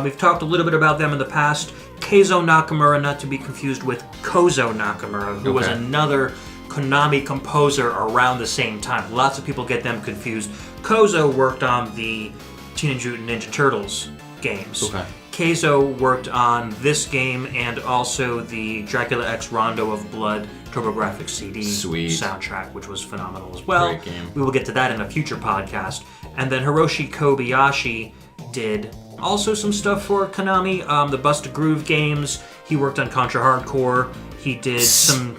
We've talked a little bit about them in the past. Keizo Nakamura, not to be confused with Kozo Nakamura, who was another Konami composer around the same time. Lots of people get them confused. Kozo worked on the Teenage Mutant Ninja Turtles games. Okay. Keizo worked on this game and also the Dracula X Rondo of Blood TurboGrafx CD soundtrack, which was phenomenal as well. Great game. We will get to that in a future podcast. And then Hiroshi Kobayashi did also some stuff for Konami, the Bust a Groove games. He worked on Contra Hardcore. He did some...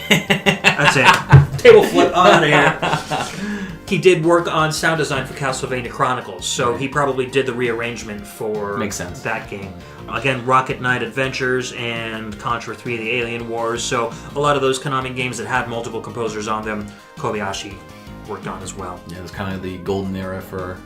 That's it. Table flip on here. He did work on sound design for Castlevania Chronicles, so he probably did the rearrangement for that game. Again, Rocket Knight Adventures and Contra 3 The Alien Wars, so a lot of those Konami games that had multiple composers on them, Kobayashi worked on as well. Yeah, it was kind of the golden era for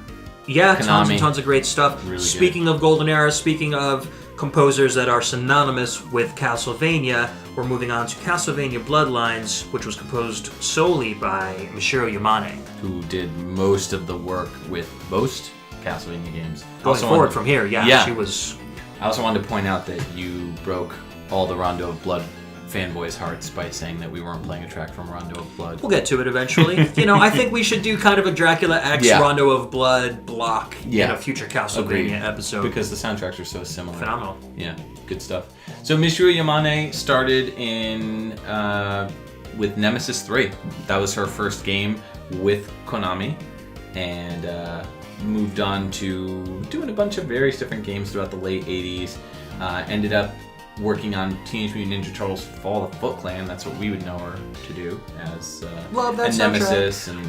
Yeah, Konami. tons and tons of great stuff. Really speaking of golden era, speaking of composers that are synonymous with Castlevania, we're moving on to Castlevania Bloodlines, which was composed solely by Michiru Yamane. who did most of the work with most Castlevania games. Going forward from here, she was... I also wanted to point out that you broke all the Rondo of Blood fanboys' hearts by saying that we weren't playing a track from Rondo of Blood. We'll get to it eventually. I think we should do kind of a Dracula X Rondo of Blood block in a future Castlevania episode. Because the soundtracks are so similar. Phenomenal. Yeah, good stuff. So Michiru Yamane started with Nemesis 3. That was her first game with Konami. And moved on to doing a bunch of various different games throughout the late 80s. Ended up working on Teenage Mutant Ninja Turtles Fall of the Foot Clan. That's what we would know her to do as Love that Nemesis. And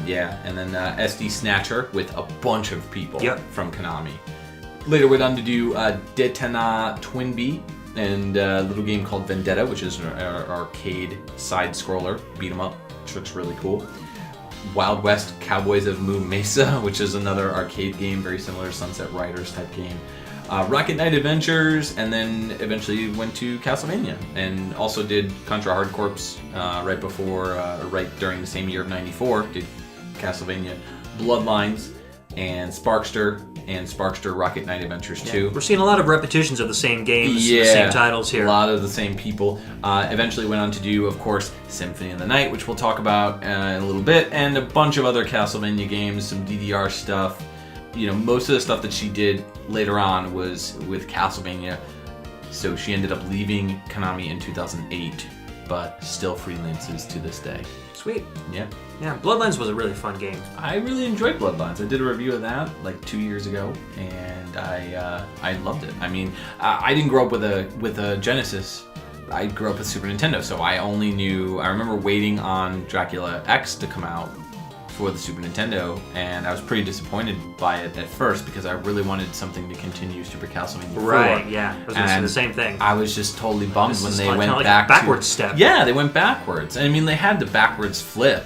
then SD Snatcher with a bunch of people from Konami. Later went on to do Detana Twin Beat and a little game called Vendetta, which is an arcade side-scroller, beat 'em up, which looks really cool. Wild West Cowboys of Moo Mesa, which is another arcade game, very similar to Sunset Riders type game. Rocket Knight Adventures, and then eventually went to Castlevania, and also did Contra Hard Corps right during the same year of '94. Did Castlevania Bloodlines and Sparkster Rocket Knight Adventures 2. We're seeing a lot of repetitions of the same games, the same titles here. A lot of the same people. Eventually went on to do, of course, Symphony of the Night, which we'll talk about in a little bit, and a bunch of other Castlevania games, some DDR stuff. Most of the stuff that she did later on was with Castlevania, so she ended up leaving Konami in 2008, but still freelances to this day. Sweet. Yeah. Yeah, Bloodlines was a really fun game. I really enjoyed Bloodlines. I did a review of that like 2 years ago, and I loved it. I mean, I didn't grow up with a Genesis. I grew up with Super Nintendo, so I remember waiting on Dracula X to come out for the Super Nintendo, and I was pretty disappointed by it at first because I really wanted something to continue Super Castlevania 4. Right, yeah. I was going to say the same thing. I was just totally bummed when they went like back a backwards step. Yeah, they went backwards. I mean, they had the backwards flip,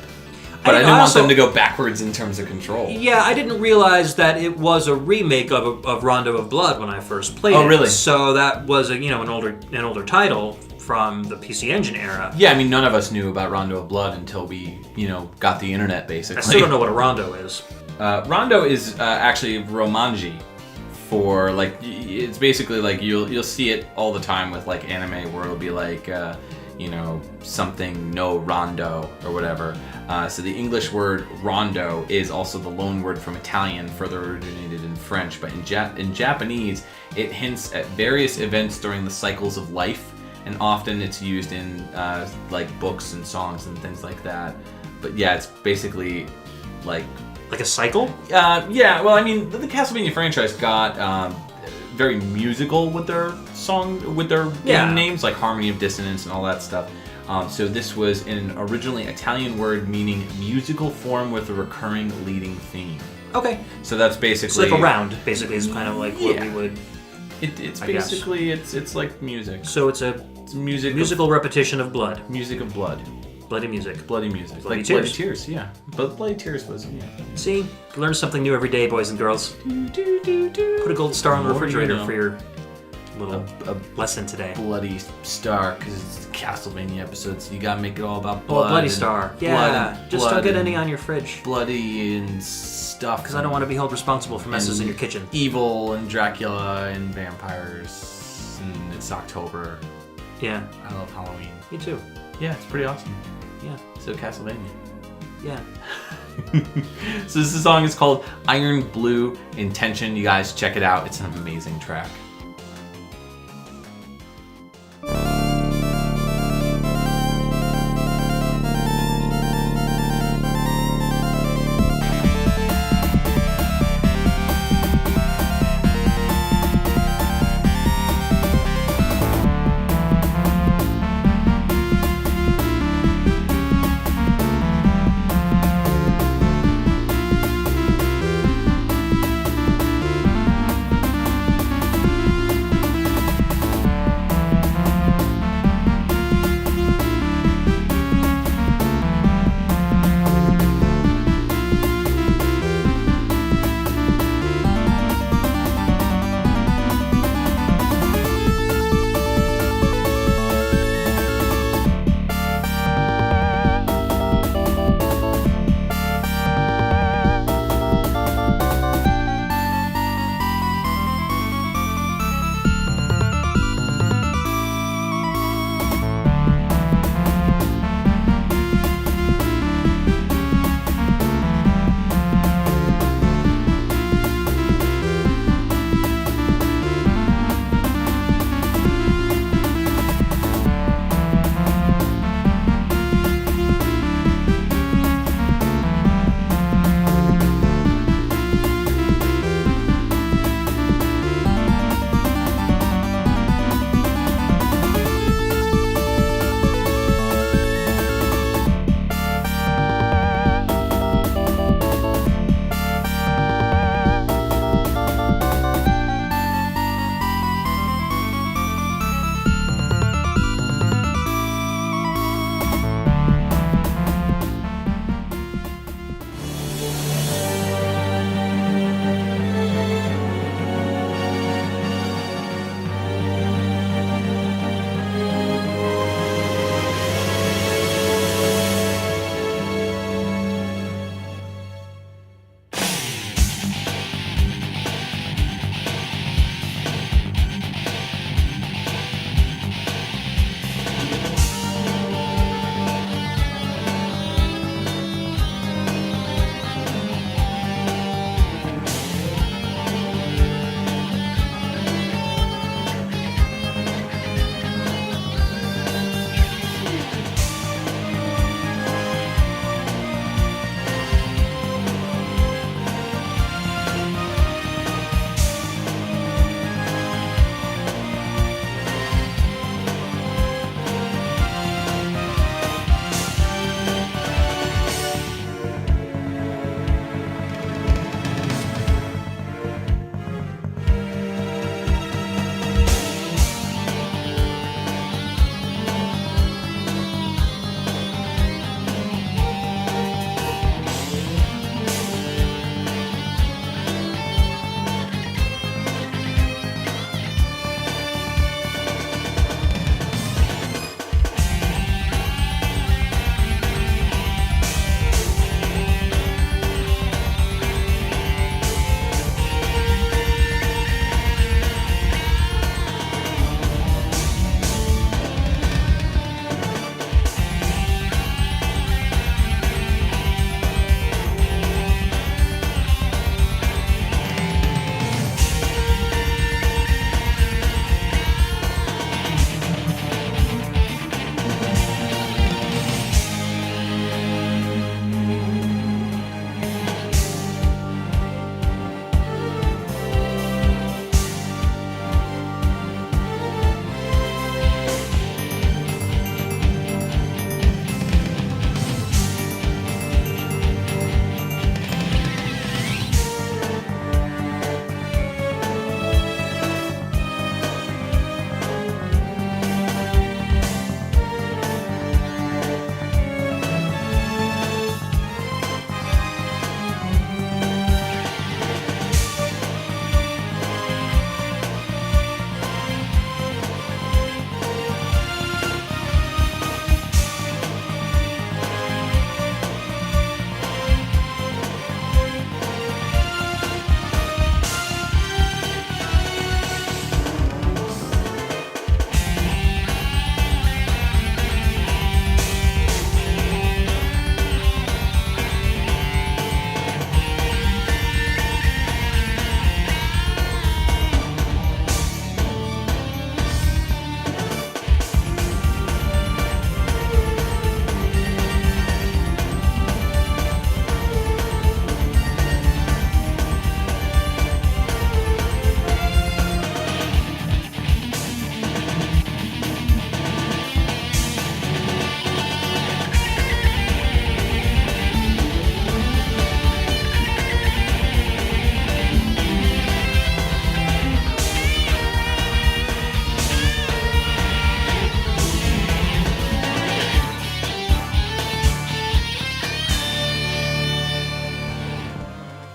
but I didn't want them to go backwards in terms of control. Yeah, I didn't realize that it was a remake of Rondo of Blood when I first played it. Oh, really? So that was an older title from the PC Engine era. Yeah, I mean, none of us knew about Rondo of Blood until we, got the internet, basically. I still don't know what a Rondo is. Rondo is actually Romanji for, it's basically like you'll see it all the time with, anime where it'll be something no rondo or whatever. So the English word rondo is also the loan word from Italian, further originated in French. But in Japanese, it hints at various events during the cycles of life, and often it's used in books and songs and things like that. But yeah, it's basically like a cycle? Yeah, well, I mean, the Castlevania franchise got very musical with their game names, like Harmony of Dissonance and all that stuff. So this was an originally Italian word meaning musical form with a recurring leading theme. Okay. So that's basically... It's like a round, basically, is kind of like what we would... It's basically, it's like music. So it's musical repetition of blood. Music of blood. Bloody music. Bloody music. Bloody like tears. Bloody Tears, yeah. But Bloody Tears was, See? Learn something new every day, boys and girls. Put a gold star on the refrigerator for your little lesson today. Bloody star, because it's Castlevania episodes, so you gotta make it all about blood. Oh, bloody star. Yeah. Just don't get any on your fridge. Bloody and stuff. Because I don't want to be held responsible for messes in your kitchen. Evil and Dracula and vampires. And it's October. Yeah. I love Halloween. Me too. Yeah, it's pretty awesome. Yeah. So Castlevania. Yeah. So this song is called Iron Blue Intention. You guys check it out. It's an amazing track.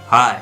Hi,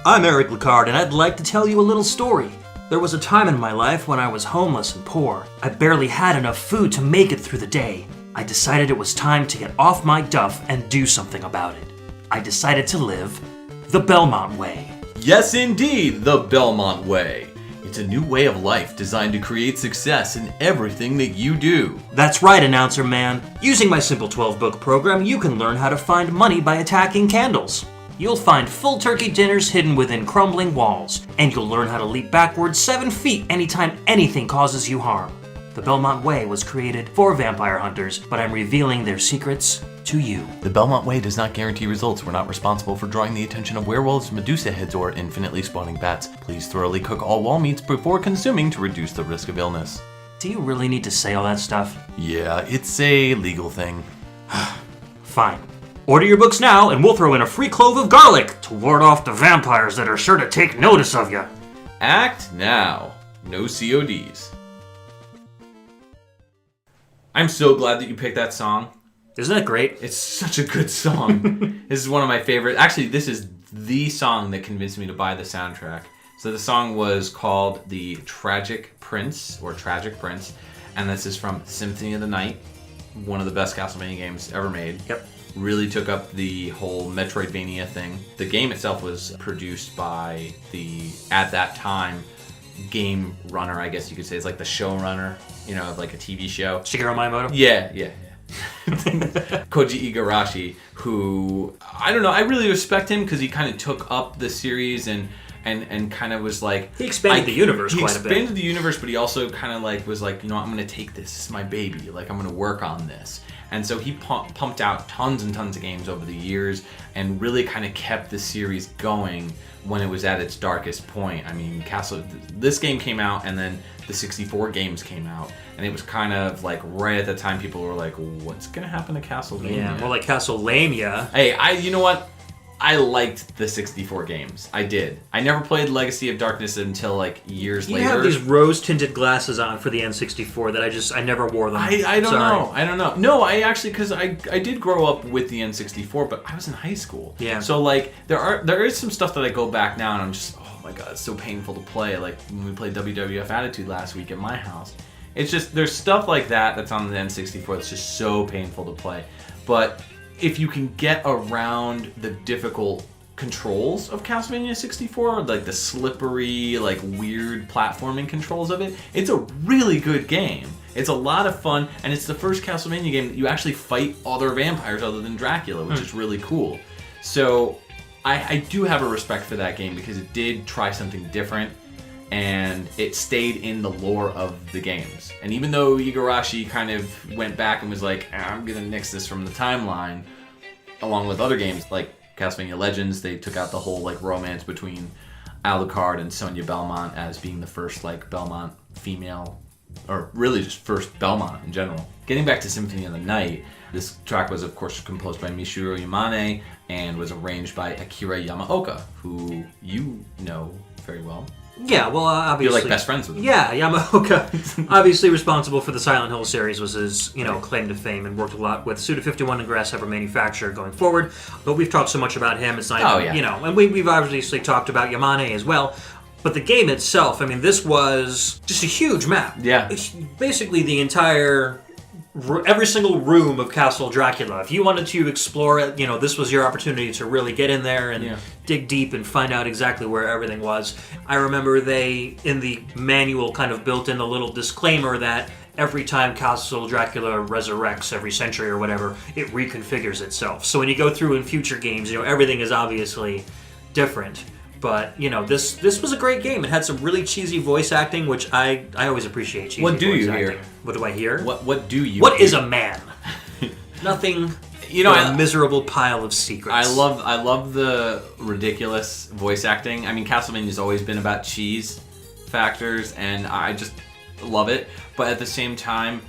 I'm Eric Licard, and I'd like to tell you a little story. There was a time in my life when I was homeless and poor. I barely had enough food to make it through the day. I decided it was time to get off my duff and do something about it. I decided to live the Belmont Way. Yes, indeed, the Belmont Way. It's a new way of life designed to create success in everything that you do. That's right, announcer man. Using my simple 12-book program, you can learn how to find money by attacking candles. You'll find full turkey dinners hidden within crumbling walls, and you'll learn how to leap backwards 7 feet anytime anything causes you harm. The Belmont Way was created for vampire hunters, but I'm revealing their secrets to you. The Belmont Way does not guarantee results. We're not responsible for drawing the attention of werewolves, Medusa heads, or infinitely spawning bats. Please thoroughly cook all wall meats before consuming to reduce the risk of illness. Do you really need to say all that stuff? Yeah, it's a legal thing. Fine. Order your books now, and we'll throw in a free clove of garlic to ward off the vampires that are sure to take notice of you. Act now. No CODs. I'm so glad that you picked that song. Isn't that great? It's such a good song. This is one of my favorite. Actually, this is the song that convinced me to buy the soundtrack. So the song was called The Tragic Prince, and this is from Symphony of the Night, one of the best Castlevania games ever made. Yep. Really took up the whole Metroidvania thing. The game itself was produced by the, at that time, game runner, I guess you could say. It's like the showrunner, of like a TV show. Shigeru Miyamoto? Yeah. Koji Igarashi, who, I don't know, I really respect him because he kind of took up the series and kind of was like... He expanded the universe quite a bit. He expanded the universe, but he also kind of like was like, I'm going to take this. This is my baby. Like, I'm going to work on this. And so he pumped out tons and tons of games over the years and really kind of kept the series going when it was at its darkest point. I mean, this game came out and then the 64 games came out. And it was kind of like right at the time people were like, what's going to happen to Castlevania? Yeah, more like Castlevania. Hey, you know what? I liked the 64 games. I did. I never played Legacy of Darkness until like years later. You have these rose-tinted glasses on for the N64 that I never wore them. I don't know. I don't know. No, I actually, because I did grow up with the N64, but I was in high school. Yeah. So like there is some stuff that I go back now and I'm just, oh my god, it's so painful to play. Like when we played WWF Attitude last week at my house. It's just, there's stuff like that's on the N64 that's just so painful to play. But if you can get around the difficult controls of Castlevania 64, like the slippery, like weird platforming controls of it, it's a really good game. It's a lot of fun, and it's the first Castlevania game that you actually fight other vampires other than Dracula, which is really cool. So I do have a respect for that game because it did try something different, and it stayed in the lore of the games. And even though Igarashi kind of went back and was like, I'm gonna nix this from the timeline, along with other games like Castlevania Legends, they took out the whole like romance between Alucard and Sonia Belmont as being the first like Belmont female, or really just first Belmont in general. Getting back to Symphony of the Night, this track was of course composed by Michiru Yamane and was arranged by Akira Yamaoka, who you know very well. Yeah, well, obviously... You're like best friends with him. Yeah, Yamaoka, obviously responsible for the Silent Hill series, was his, claim to fame, and worked a lot with Suda51 and Grasshopper Manufacturer going forward. But we've talked so much about him, it's not and we've obviously talked about Yamane as well. But the game itself, I mean, this was just a huge map. Yeah. It's basically the entire... every single room of Castle Dracula. If you wanted to explore it, this was your opportunity to really get in there and dig deep and find out exactly where everything was. I remember they, in the manual, kind of built in a little disclaimer that every time Castle Dracula resurrects every century or whatever, it reconfigures itself. So when you go through in future games, everything is obviously different. But, this was a great game. It had some really cheesy voice acting, which I always appreciate cheesy voice acting. What do you hear? What do I hear? What do you What hear? is a man? Nothing but a miserable pile of secrets. I love the ridiculous voice acting. I mean, Castlevania's always been about cheese factors, and I just love it. But at the same time,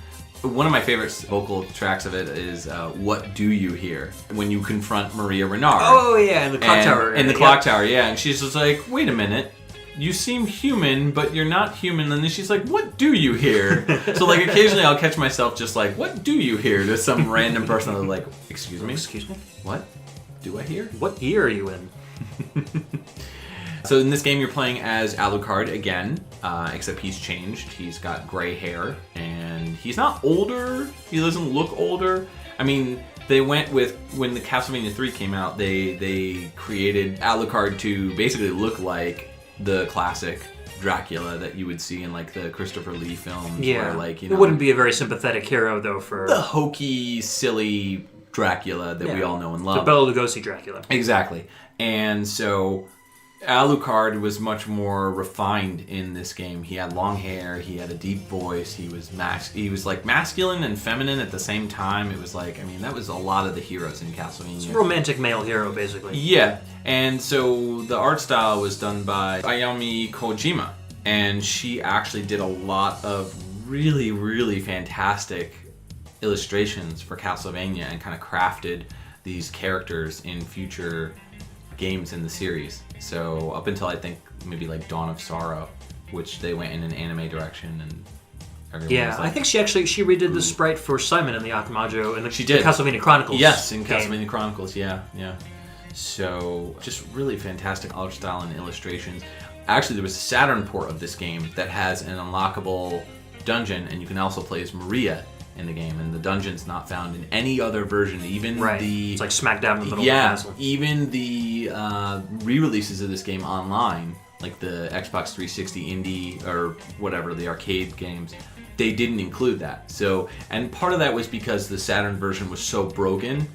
one of my favorite vocal tracks of it is What Do You Hear? When you confront Maria Renard. Oh, yeah, in the clock tower. In the clock tower, yeah. And she's just like, wait a minute. You seem human, but you're not human. And then she's like, what do you hear? So, like, occasionally I'll catch myself just like, what do you hear? To some random person that's like, excuse me? Excuse me? What do I hear? What year are you in? So in this game, you're playing as Alucard again, except he's changed. He's got gray hair, and he's not older. He doesn't look older. I mean, they went with, when the Castlevania 3 came out, they created Alucard to basically look like the classic Dracula that you would see in like the Christopher Lee films. Yeah, where, like, it wouldn't be a very sympathetic hero though for the hokey, silly Dracula that we all know and love. The Bela Lugosi Dracula. Exactly. And so Alucard was much more refined in this game. He had long hair, he had a deep voice, he was like masculine and feminine at the same time. It was like, I mean, that was a lot of the heroes in Castlevania. It's a romantic male hero, basically. Yeah. And so the art style was done by Ayami Kojima, and she actually did a lot of really, really fantastic illustrations for Castlevania and kind of crafted these characters in future games in the series. So up until I think maybe like Dawn of Sorrow, which they went in an anime direction, and everyone was like, I think she redid the sprite for Simon in the Akumajo and the Castlevania Chronicles. Yes, in Castlevania Chronicles, yeah. So just really fantastic art style and illustrations. Actually, there was a Saturn port of this game that has an unlockable dungeon, and you can also play as Maria in the game, and the dungeon's not found in any other version. Even it's like smack dab in the middle of the castle. Even the re-releases of this game online, like the Xbox 360 indie or whatever, the arcade games, they didn't include that. So, and part of that was because the Saturn version was so broken.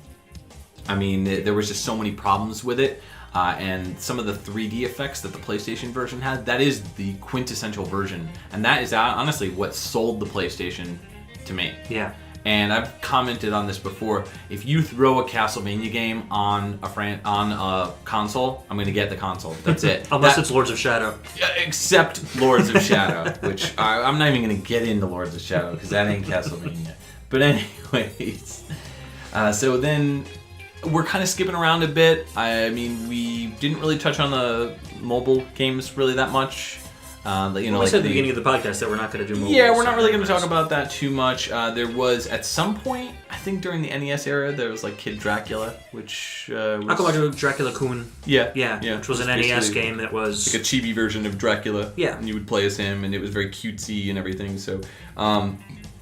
I mean, there was just so many problems with it. And some of the 3D effects that the PlayStation version had, that is the quintessential version. And that is honestly what sold the PlayStation to me. Yeah. And I've commented on this before. If you throw a Castlevania game on a console, I'm going to get the console. That's it. Unless it's Lords of Shadow. Except Lords of Shadow, which I'm not even going to get into Lords of Shadow because that ain't Castlevania. But anyways, so then we're kind of skipping around a bit. I mean, we didn't really touch on the mobile games really that much. We said at the beginning of the podcast that we're not going to do mobile. Yeah, we're not really going to talk about that too much. There was, at some point, I think during the NES era, there was like Kid Dracula, which was... Akumajo Dracula-kun. Yeah, which was an NES game that was... like a chibi version of Dracula. Yeah. And you would play as him, and it was very cutesy and everything, so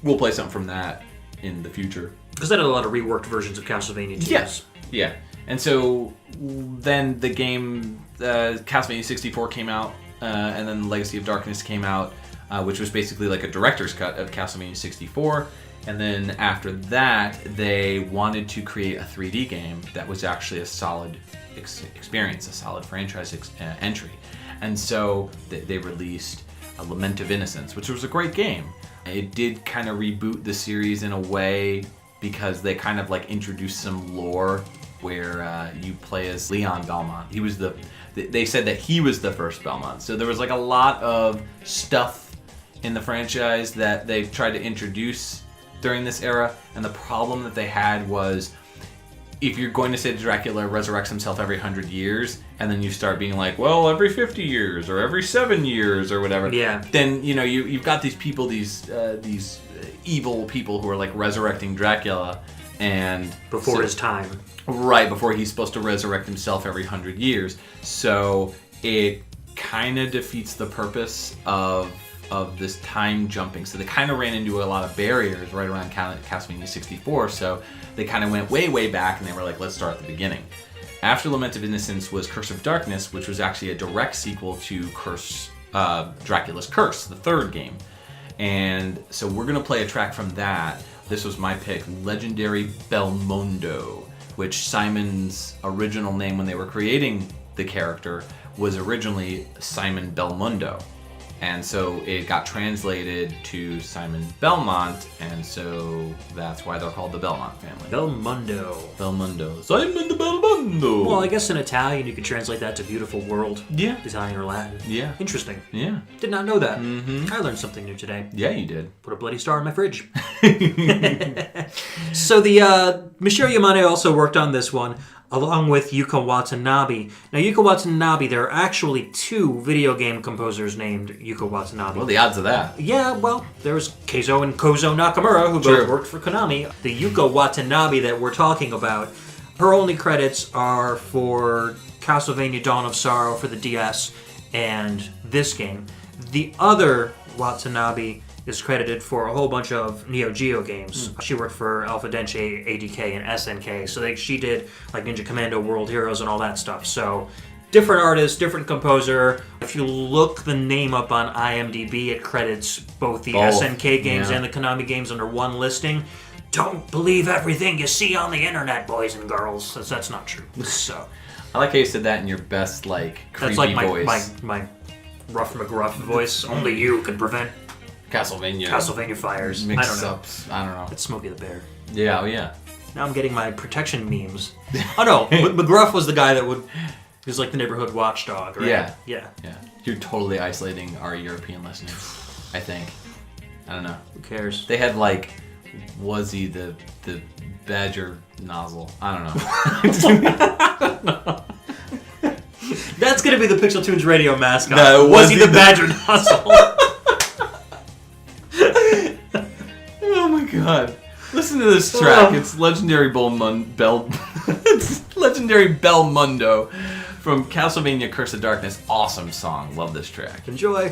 we'll play something from that in the future. Because that had a lot of reworked versions of Castlevania too. Yes. Yeah. And so then the game, Castlevania 64 came out, and then Legacy of Darkness came out, which was basically like a director's cut of Castlevania 64. And then after that, they wanted to create a 3D game that was actually a solid experience, a solid franchise entry. And so they released A Lament of Innocence, which was a great game. It did kind of reboot the series in a way because they kind of like introduced some lore where you play as Leon Belmont. He was they said that he was the first Belmont. So there was like a lot of stuff in the franchise that they tried to introduce during this era. And the problem that they had was, if you're going to say Dracula resurrects himself every 100 years, and then you start being like, well, every 50 years or every 7 years or whatever, then you've got these people, these evil people who are like resurrecting Dracula, and before his time. Right, before he's supposed to resurrect himself every 100 years. So it kind of defeats the purpose of this time jumping. So they kind of ran into a lot of barriers right around Castlevania 64. So they kind of went way, way back, and they were like, let's start at the beginning. After Lament of Innocence was Curse of Darkness, which was actually a direct sequel to Dracula's Curse, the third game. And so we're going to play a track from that. This was my pick, Legendary Belmondo, which Simon's original name when they were creating the character was originally Simon Belmondo. And so it got translated to Simon Belmont, and so that's why they're called the Belmont family. Belmondo. Simon the Belmondo. Well, I guess in Italian you could translate that to beautiful world. Yeah. Italian or Latin. Yeah. Interesting. Yeah. Did not know that. Mm-hmm. I learned something new today. Yeah, you did. Put a bloody star in my fridge. So the Michiru Yamane also worked on this one, along with Yuka Watanabe. Now, Yuka Watanabe, there are actually two video game composers named Yuka Watanabe. What are the odds of that? Yeah, well, there's Keizo and Kozo Nakamura, who both worked for Konami. The Yuka Watanabe that we're talking about, her only credits are for Castlevania Dawn of Sorrow for the DS and this game. The other Watanabe is credited for a whole bunch of Neo Geo games. She worked for Alpha Densei, ADK, and SNK. So she did like Ninja Commando, World Heroes, and all that stuff. So different artist, different composer. If you look the name up on IMDb, it credits both the SNK games and the Konami games under one listing. Don't believe everything you see on the internet, boys and girls. That's not true. So I like how you said that in your best, like, creepy that's like voice. my rough McGruff voice. Only you can prevent Castlevania fires. Mix-ups. I don't know. It's Smokey the Bear. Yeah, oh yeah. Now I'm getting my protection memes. Oh no, McGruff was the guy that he was like the neighborhood watchdog, right? Yeah. You're totally isolating our European listeners, I think. I don't know. Who cares? They had like Wuzzy the badger nozzle. I don't know. That's gonna be the PixelTunes radio mascot. No, Wuzzy the badger nozzle. Oh my god. Listen to this track. It's legendary it's legendary Belmondo from Castlevania Curse of Darkness. Awesome song. Love this track. Enjoy.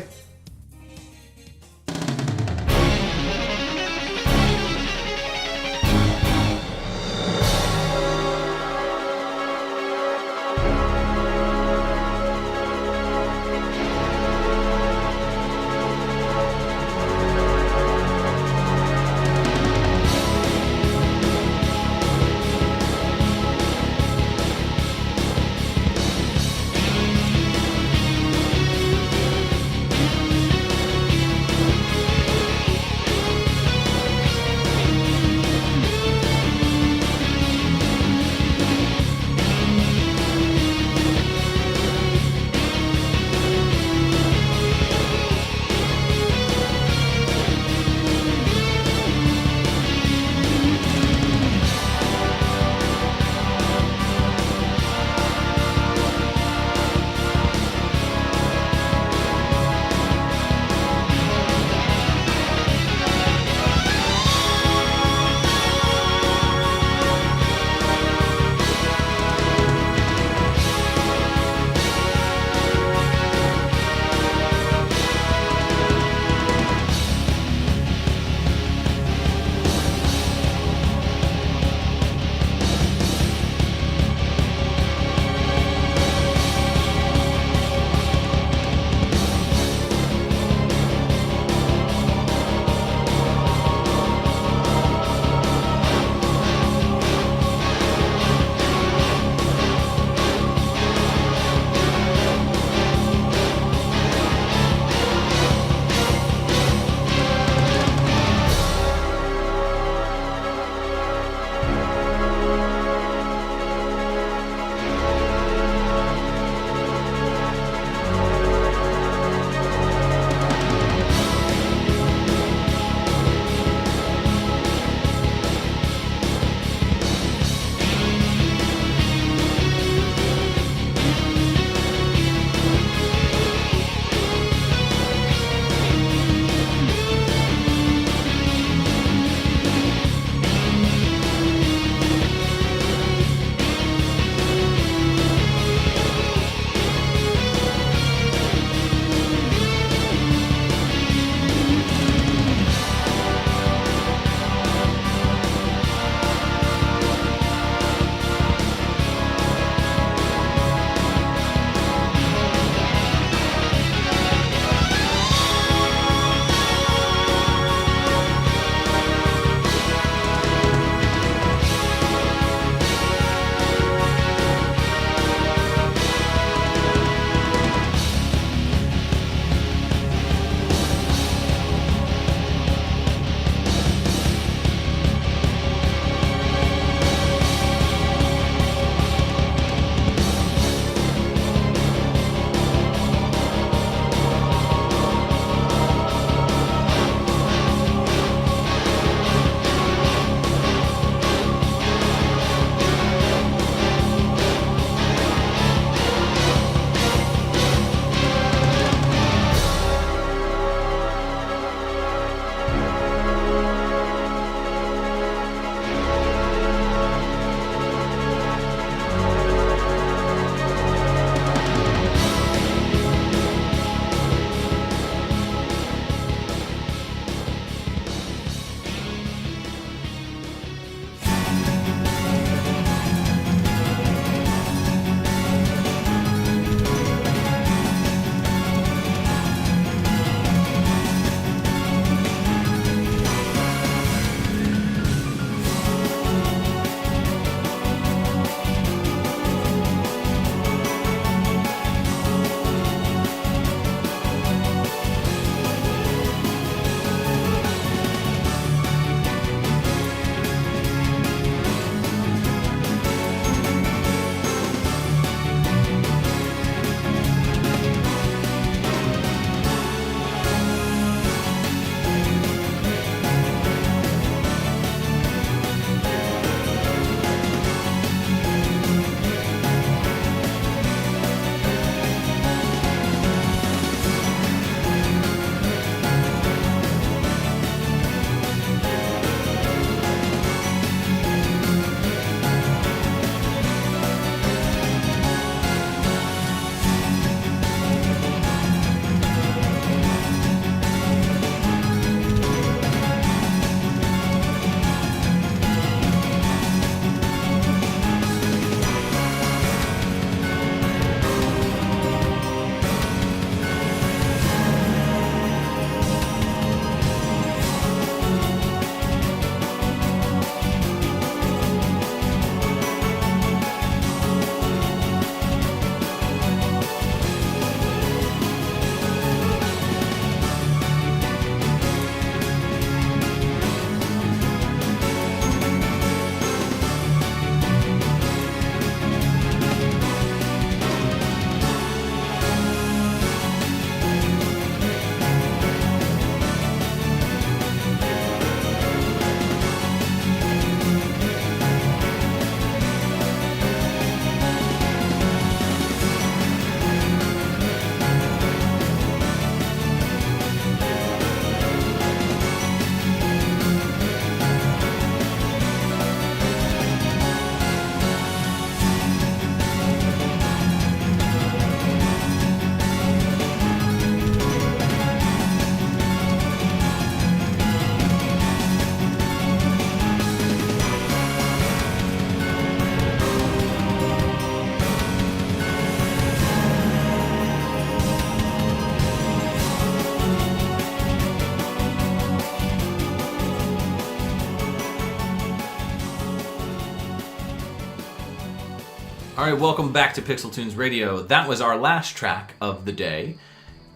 All right, welcome back to PixelTunes Radio. That was our last track of the day.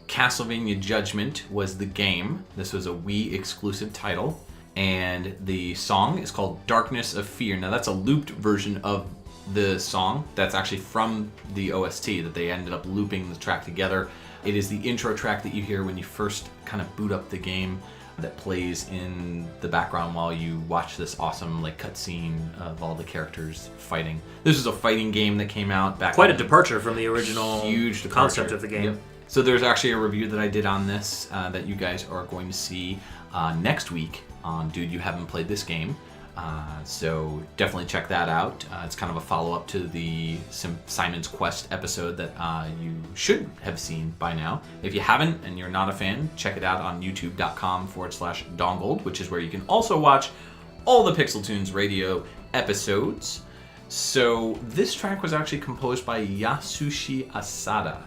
Castlevania Judgment was the game. This was a Wii exclusive title. And the song is called Darkness of Fear. Now that's a looped version of the song. That's actually from the OST that they ended up looping the track together. It is the intro track that you hear when you first kind of boot up the game that plays in the background while you watch this awesome like cutscene of all the characters fighting. This is a fighting game that came out back. Quite a departure from the original huge concept of the game. Yep. So there's actually a review that I did on this that you guys are going to see next week on Dude, You Haven't Played This Game. So definitely check that out. It's kind of a follow-up to the Simon's Quest episode that you should have seen by now. If you haven't and you're not a fan, check it out on youtube.com/dongold, which is where you can also watch all the PixelTunes Radio episodes. So this track was actually composed by Yasushi Asada.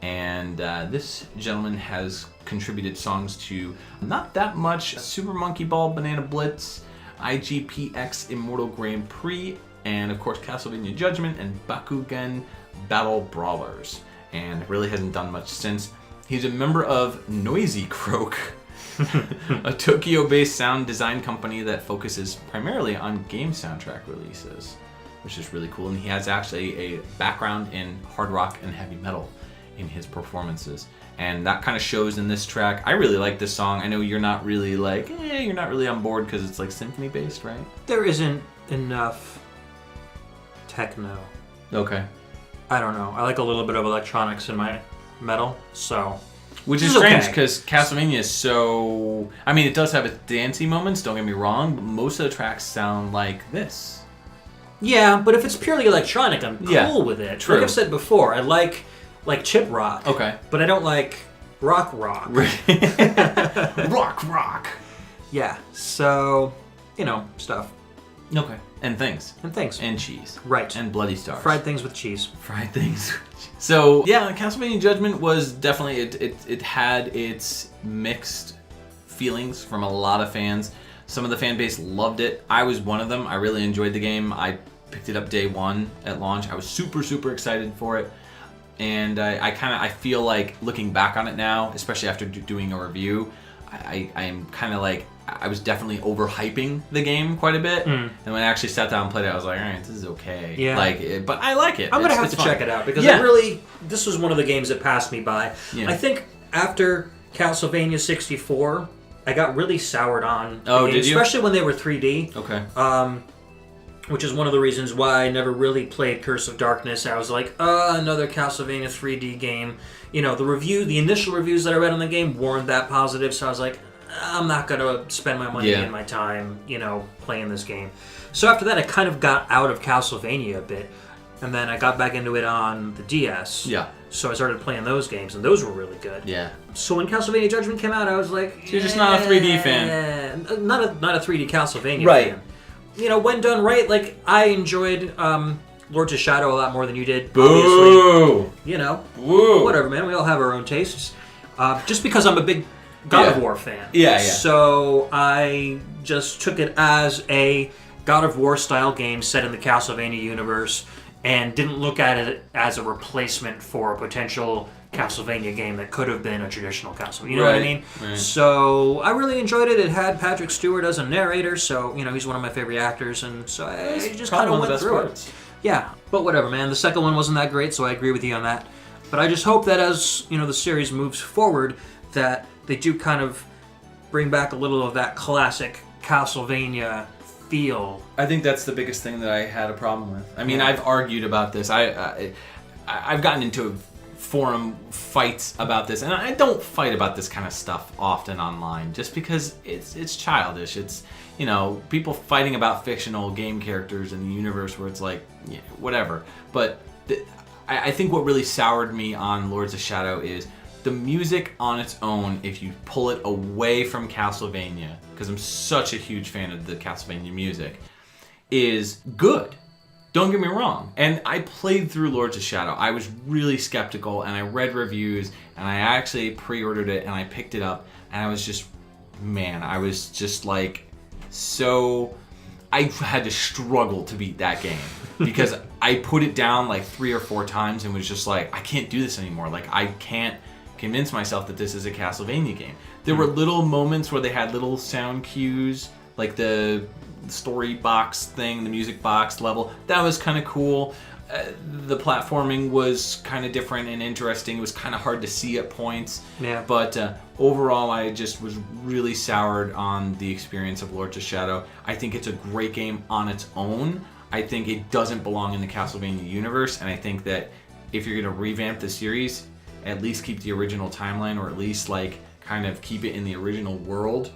And this gentleman has contributed songs to not that much Super Monkey Ball, Banana Blitz, IGPX Immortal Grand Prix, and of course Castlevania Judgment and Bakugan Battle Brawlers. And really hasn't done much since. He's a member of Noisy Croak, a Tokyo-based sound design company that focuses primarily on game soundtrack releases, which is really cool. And he has actually a background in hard rock and heavy metal in his performances, and that kind of shows in this track. I really like this song. I know you're not really like, you're not really on board because it's like symphony based, right? There isn't enough techno. Okay. I don't know. I like a little bit of electronics in my metal, so. Which is strange because Castlevania is so. I mean, it does have its dancey moments. Don't get me wrong, but most of the tracks sound like this. Yeah, but if it's purely electronic, I'm cool with it. True. Like I've said before, I like chip rock. Okay. But I don't like rock. rock. Yeah. So, stuff. Okay. And things. And cheese. Right. And bloody stars. Fried things with cheese. So, yeah, Castlevania Judgment was definitely, it had its mixed feelings from a lot of fans. Some of the fan base loved it. I was one of them. I really enjoyed the game. I picked it up day one at launch. I was super, super excited for it. And I feel like looking back on it now, especially after doing a review, I'm kind of like, I was definitely overhyping the game quite a bit. And when I actually sat down and played it, I was like, all right, this is okay. Yeah. But I like it. I'm going to have to check it out because this was one of the games that passed me by. Yeah. I think after Castlevania 64, I got really soured on the game, did you? Especially when they were 3D. Okay. Which is one of the reasons why I never really played Curse of Darkness. I was like, another Castlevania 3D game. The initial reviews that I read on the game weren't that positive, so I was like, I'm not going to spend my money and my time, playing this game. So after that, I kind of got out of Castlevania a bit, and then I got back into it on the DS. Yeah. So I started playing those games, and those were really good. Yeah. So when Castlevania Judgment came out, I was like, so you're just not a 3D fan. Not a 3D Castlevania fan. When done right, like, I enjoyed Lords of Shadow a lot more than you did, Boo! obviously. Boo! Whatever, man. We all have our own tastes. Just because I'm a big God of War fan. Yeah. So I just took it as a God of War style game set in the Castlevania universe and didn't look at it as a replacement for a potential Castlevania game that could have been a traditional Castlevania. You know what I mean? Right. So I really enjoyed it. It had Patrick Stewart as a narrator, so he's one of my favorite actors, and so I just kind of went through it. Yeah, but whatever, man. The second one wasn't that great, so I agree with you on that. But I just hope that as the series moves forward, that they do kind of bring back a little of that classic Castlevania feel. I think that's the biggest thing that I had a problem with. I mean, I've argued about this. I've gotten into forum fights about this, and I don't fight about this kind of stuff often online, just because it's childish. It's people fighting about fictional game characters in the universe where it's like whatever. But I think what really soured me on Lords of Shadow is the music on its own. If you pull it away from Castlevania, because I'm such a huge fan of the Castlevania music, is good. Don't get me wrong. And I played through Lords of Shadow. I was really skeptical, and I read reviews, and I actually pre-ordered it, and I picked it up, and I was just like, so I had to struggle to beat that game because I put it down like 3 or 4 times and was just like, I can't do this anymore. Like, I can't convince myself that this is a Castlevania game. There were little moments where they had little sound cues, like the story box thing, the music box level. That was kind of cool. The platforming was kind of different and interesting. It was kind of hard to see at points. Yeah. But overall, I just was really soured on the experience of Lords of Shadow. I think it's a great game on its own. I think it doesn't belong in the Castlevania universe, and I think that if you're going to revamp the series, at least keep the original timeline, or at least like kind of keep it in the original world.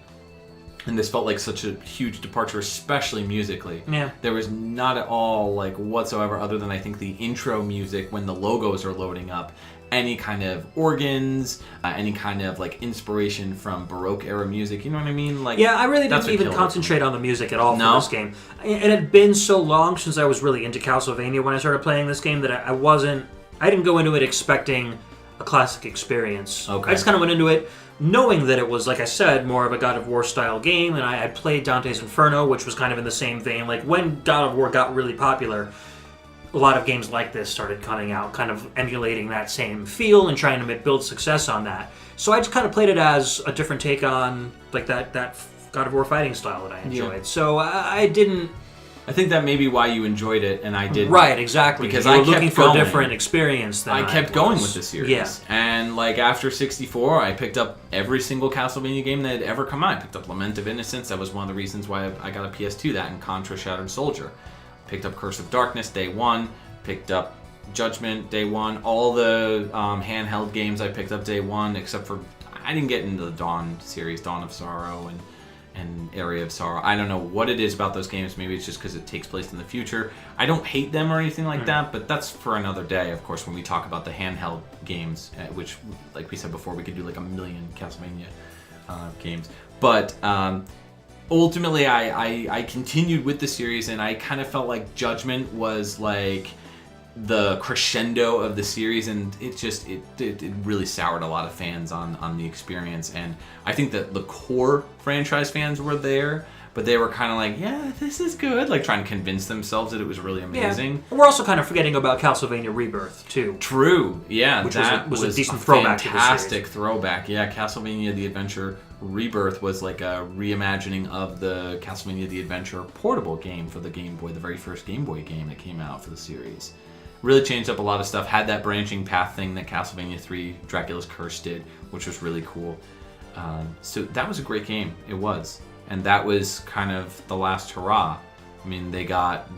And this felt like such a huge departure, especially musically. Yeah. There was not at all like whatsoever, other than I think the intro music when the logos are loading up, any kind of organs, any kind of like inspiration from Baroque era music. You know what I mean? Like, yeah, I really didn't even concentrate on the music at all for this game. It had been so long since I was really into Castlevania when I started playing this game that I didn't go into it expecting a classic experience. Okay. I just kind of went into it knowing that it was, like I said, more of a God of War style game, and I had played Dante's Inferno, which was kind of in the same vein. Like, when God of War got really popular, a lot of games like this started coming out, kind of emulating that same feel and trying to build success on that. So I just kind of played it as a different take on like that God of War fighting style that I enjoyed. Yeah. So I didn't... I think that may be why you enjoyed it, and I didn't. Right, exactly. Because you were I kept looking for a different experience than I kept going with the series. Yeah. And like after 64, I picked up every single Castlevania game that had ever come out. I picked up Lament of Innocence. That was one of the reasons why I got a PS2. That and Contra Shattered Soldier. Picked up Curse of Darkness day 1. Picked up Judgment day 1. All the handheld games I picked up day 1, except for I didn't get into the Dawn series, Dawn of Sorrow and Area of Sorrow. I don't know what it is about those games. Maybe it's just because it takes place in the future. I don't hate them or anything like that, but that's for another day, of course, when we talk about the handheld games, which, like we said before, we could do like a million Castlevania games. But ultimately, I continued with the series, and I kind of felt like Judgment was like the crescendo of the series, and it really soured a lot of fans on the experience. And I think that the core franchise fans were there, but they were kind of like, yeah, this is good, like trying to convince themselves that it was really amazing. Yeah. We're also kind of forgetting about Castlevania Rebirth too. True, yeah, which that was a decent throwback to the series. Fantastic throwback. Yeah, Castlevania the Adventure Rebirth was like a reimagining of the Castlevania the Adventure portable game for the Game Boy, the very first Game Boy game that came out for the series. Really changed up a lot of stuff. Had that branching path thing that Castlevania 3 Dracula's Curse did, which was really cool. So that was a great game. It was. And that was kind of the last hurrah. I mean,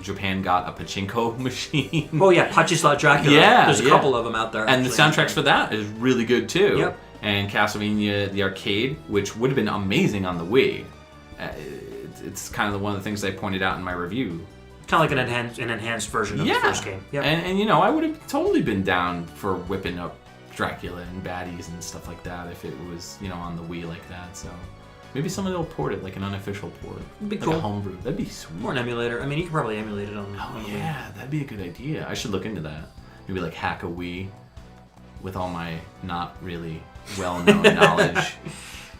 Japan got a pachinko machine. Oh yeah, Pachislot Dracula. Yeah, there's a couple of them out there. And the soundtracks for that is really good too. Yep. And Castlevania the Arcade, which would have been amazing on the Wii. It's kind of one of the things I pointed out in my review. Kind of like an enhanced version of the first game. Yeah. And you know, I would have totally been down for whipping up Dracula and baddies and stuff like that if it was, you know, on the Wii like that. So maybe somebody will port it, like an unofficial port. That'd be like cool. A homebrew. That'd be sweet. Or an emulator. I mean, you could probably emulate it on the yeah, that'd be a good idea. I should look into that. Maybe like hack a Wii with all my not really well-known knowledge.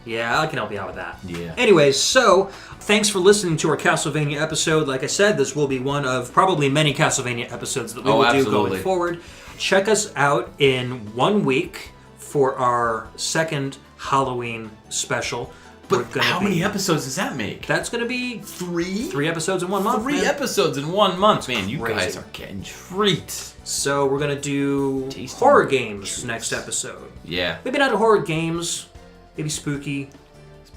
Yeah, I can help you out with that. Yeah. Anyways, so thanks for listening to our Castlevania episode. Like I said, this will be one of probably many Castlevania episodes that we will do going forward. Check us out in 1 week for our second Halloween special. But how many episodes does that make? That's going to be 3? 3 episodes in 1 month. 3 episodes in 1 month. Man, you guys are getting treats. So we're going to do horror games next episode. Yeah. Maybe not horror games. Maybe spooky.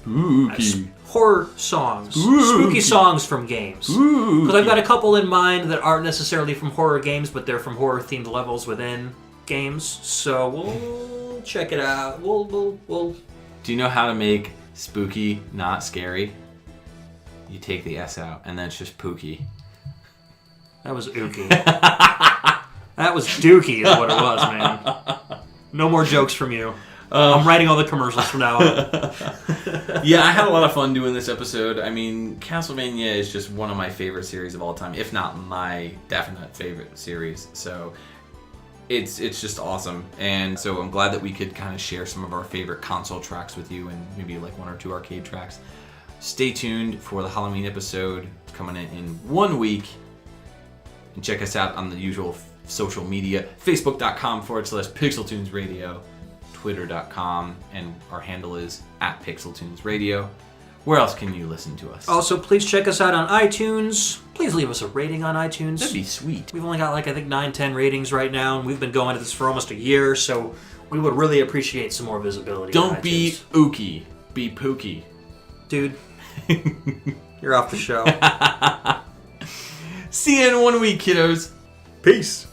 Spooky. Horror songs. Spooky songs from games. Because I've got a couple in mind that aren't necessarily from horror games, but they're from horror-themed levels within games. So we'll check it out. We'll. Do you know how to make spooky not scary? You take the S out, and then it's just pooky. That was ooky. That was dookie is what it was, man. No more jokes from you. I'm writing all the commercials from now on. Yeah, I had a lot of fun doing this episode. I mean, Castlevania is just one of my favorite series of all time, if not my definite favorite series. So it's just awesome. And so I'm glad that we could kind of share some of our favorite console tracks with you and maybe like 1 or 2 arcade tracks. Stay tuned for the Halloween episode coming in 1 week. And check us out on the usual social media, facebook.com/PixelTunesRadio, twitter.com, and our handle is @PixelTunesRadio. Where else can you listen to us? Also, please check us out on iTunes. Please leave us a rating on iTunes. That'd be sweet. We've only got, I think 9-10 ratings right now, and we've been going at this for almost a year, so we would really appreciate some more visibility. Don't be ookie, be pookie. Dude, you're off the show. See you in 1 week, kiddos. Peace.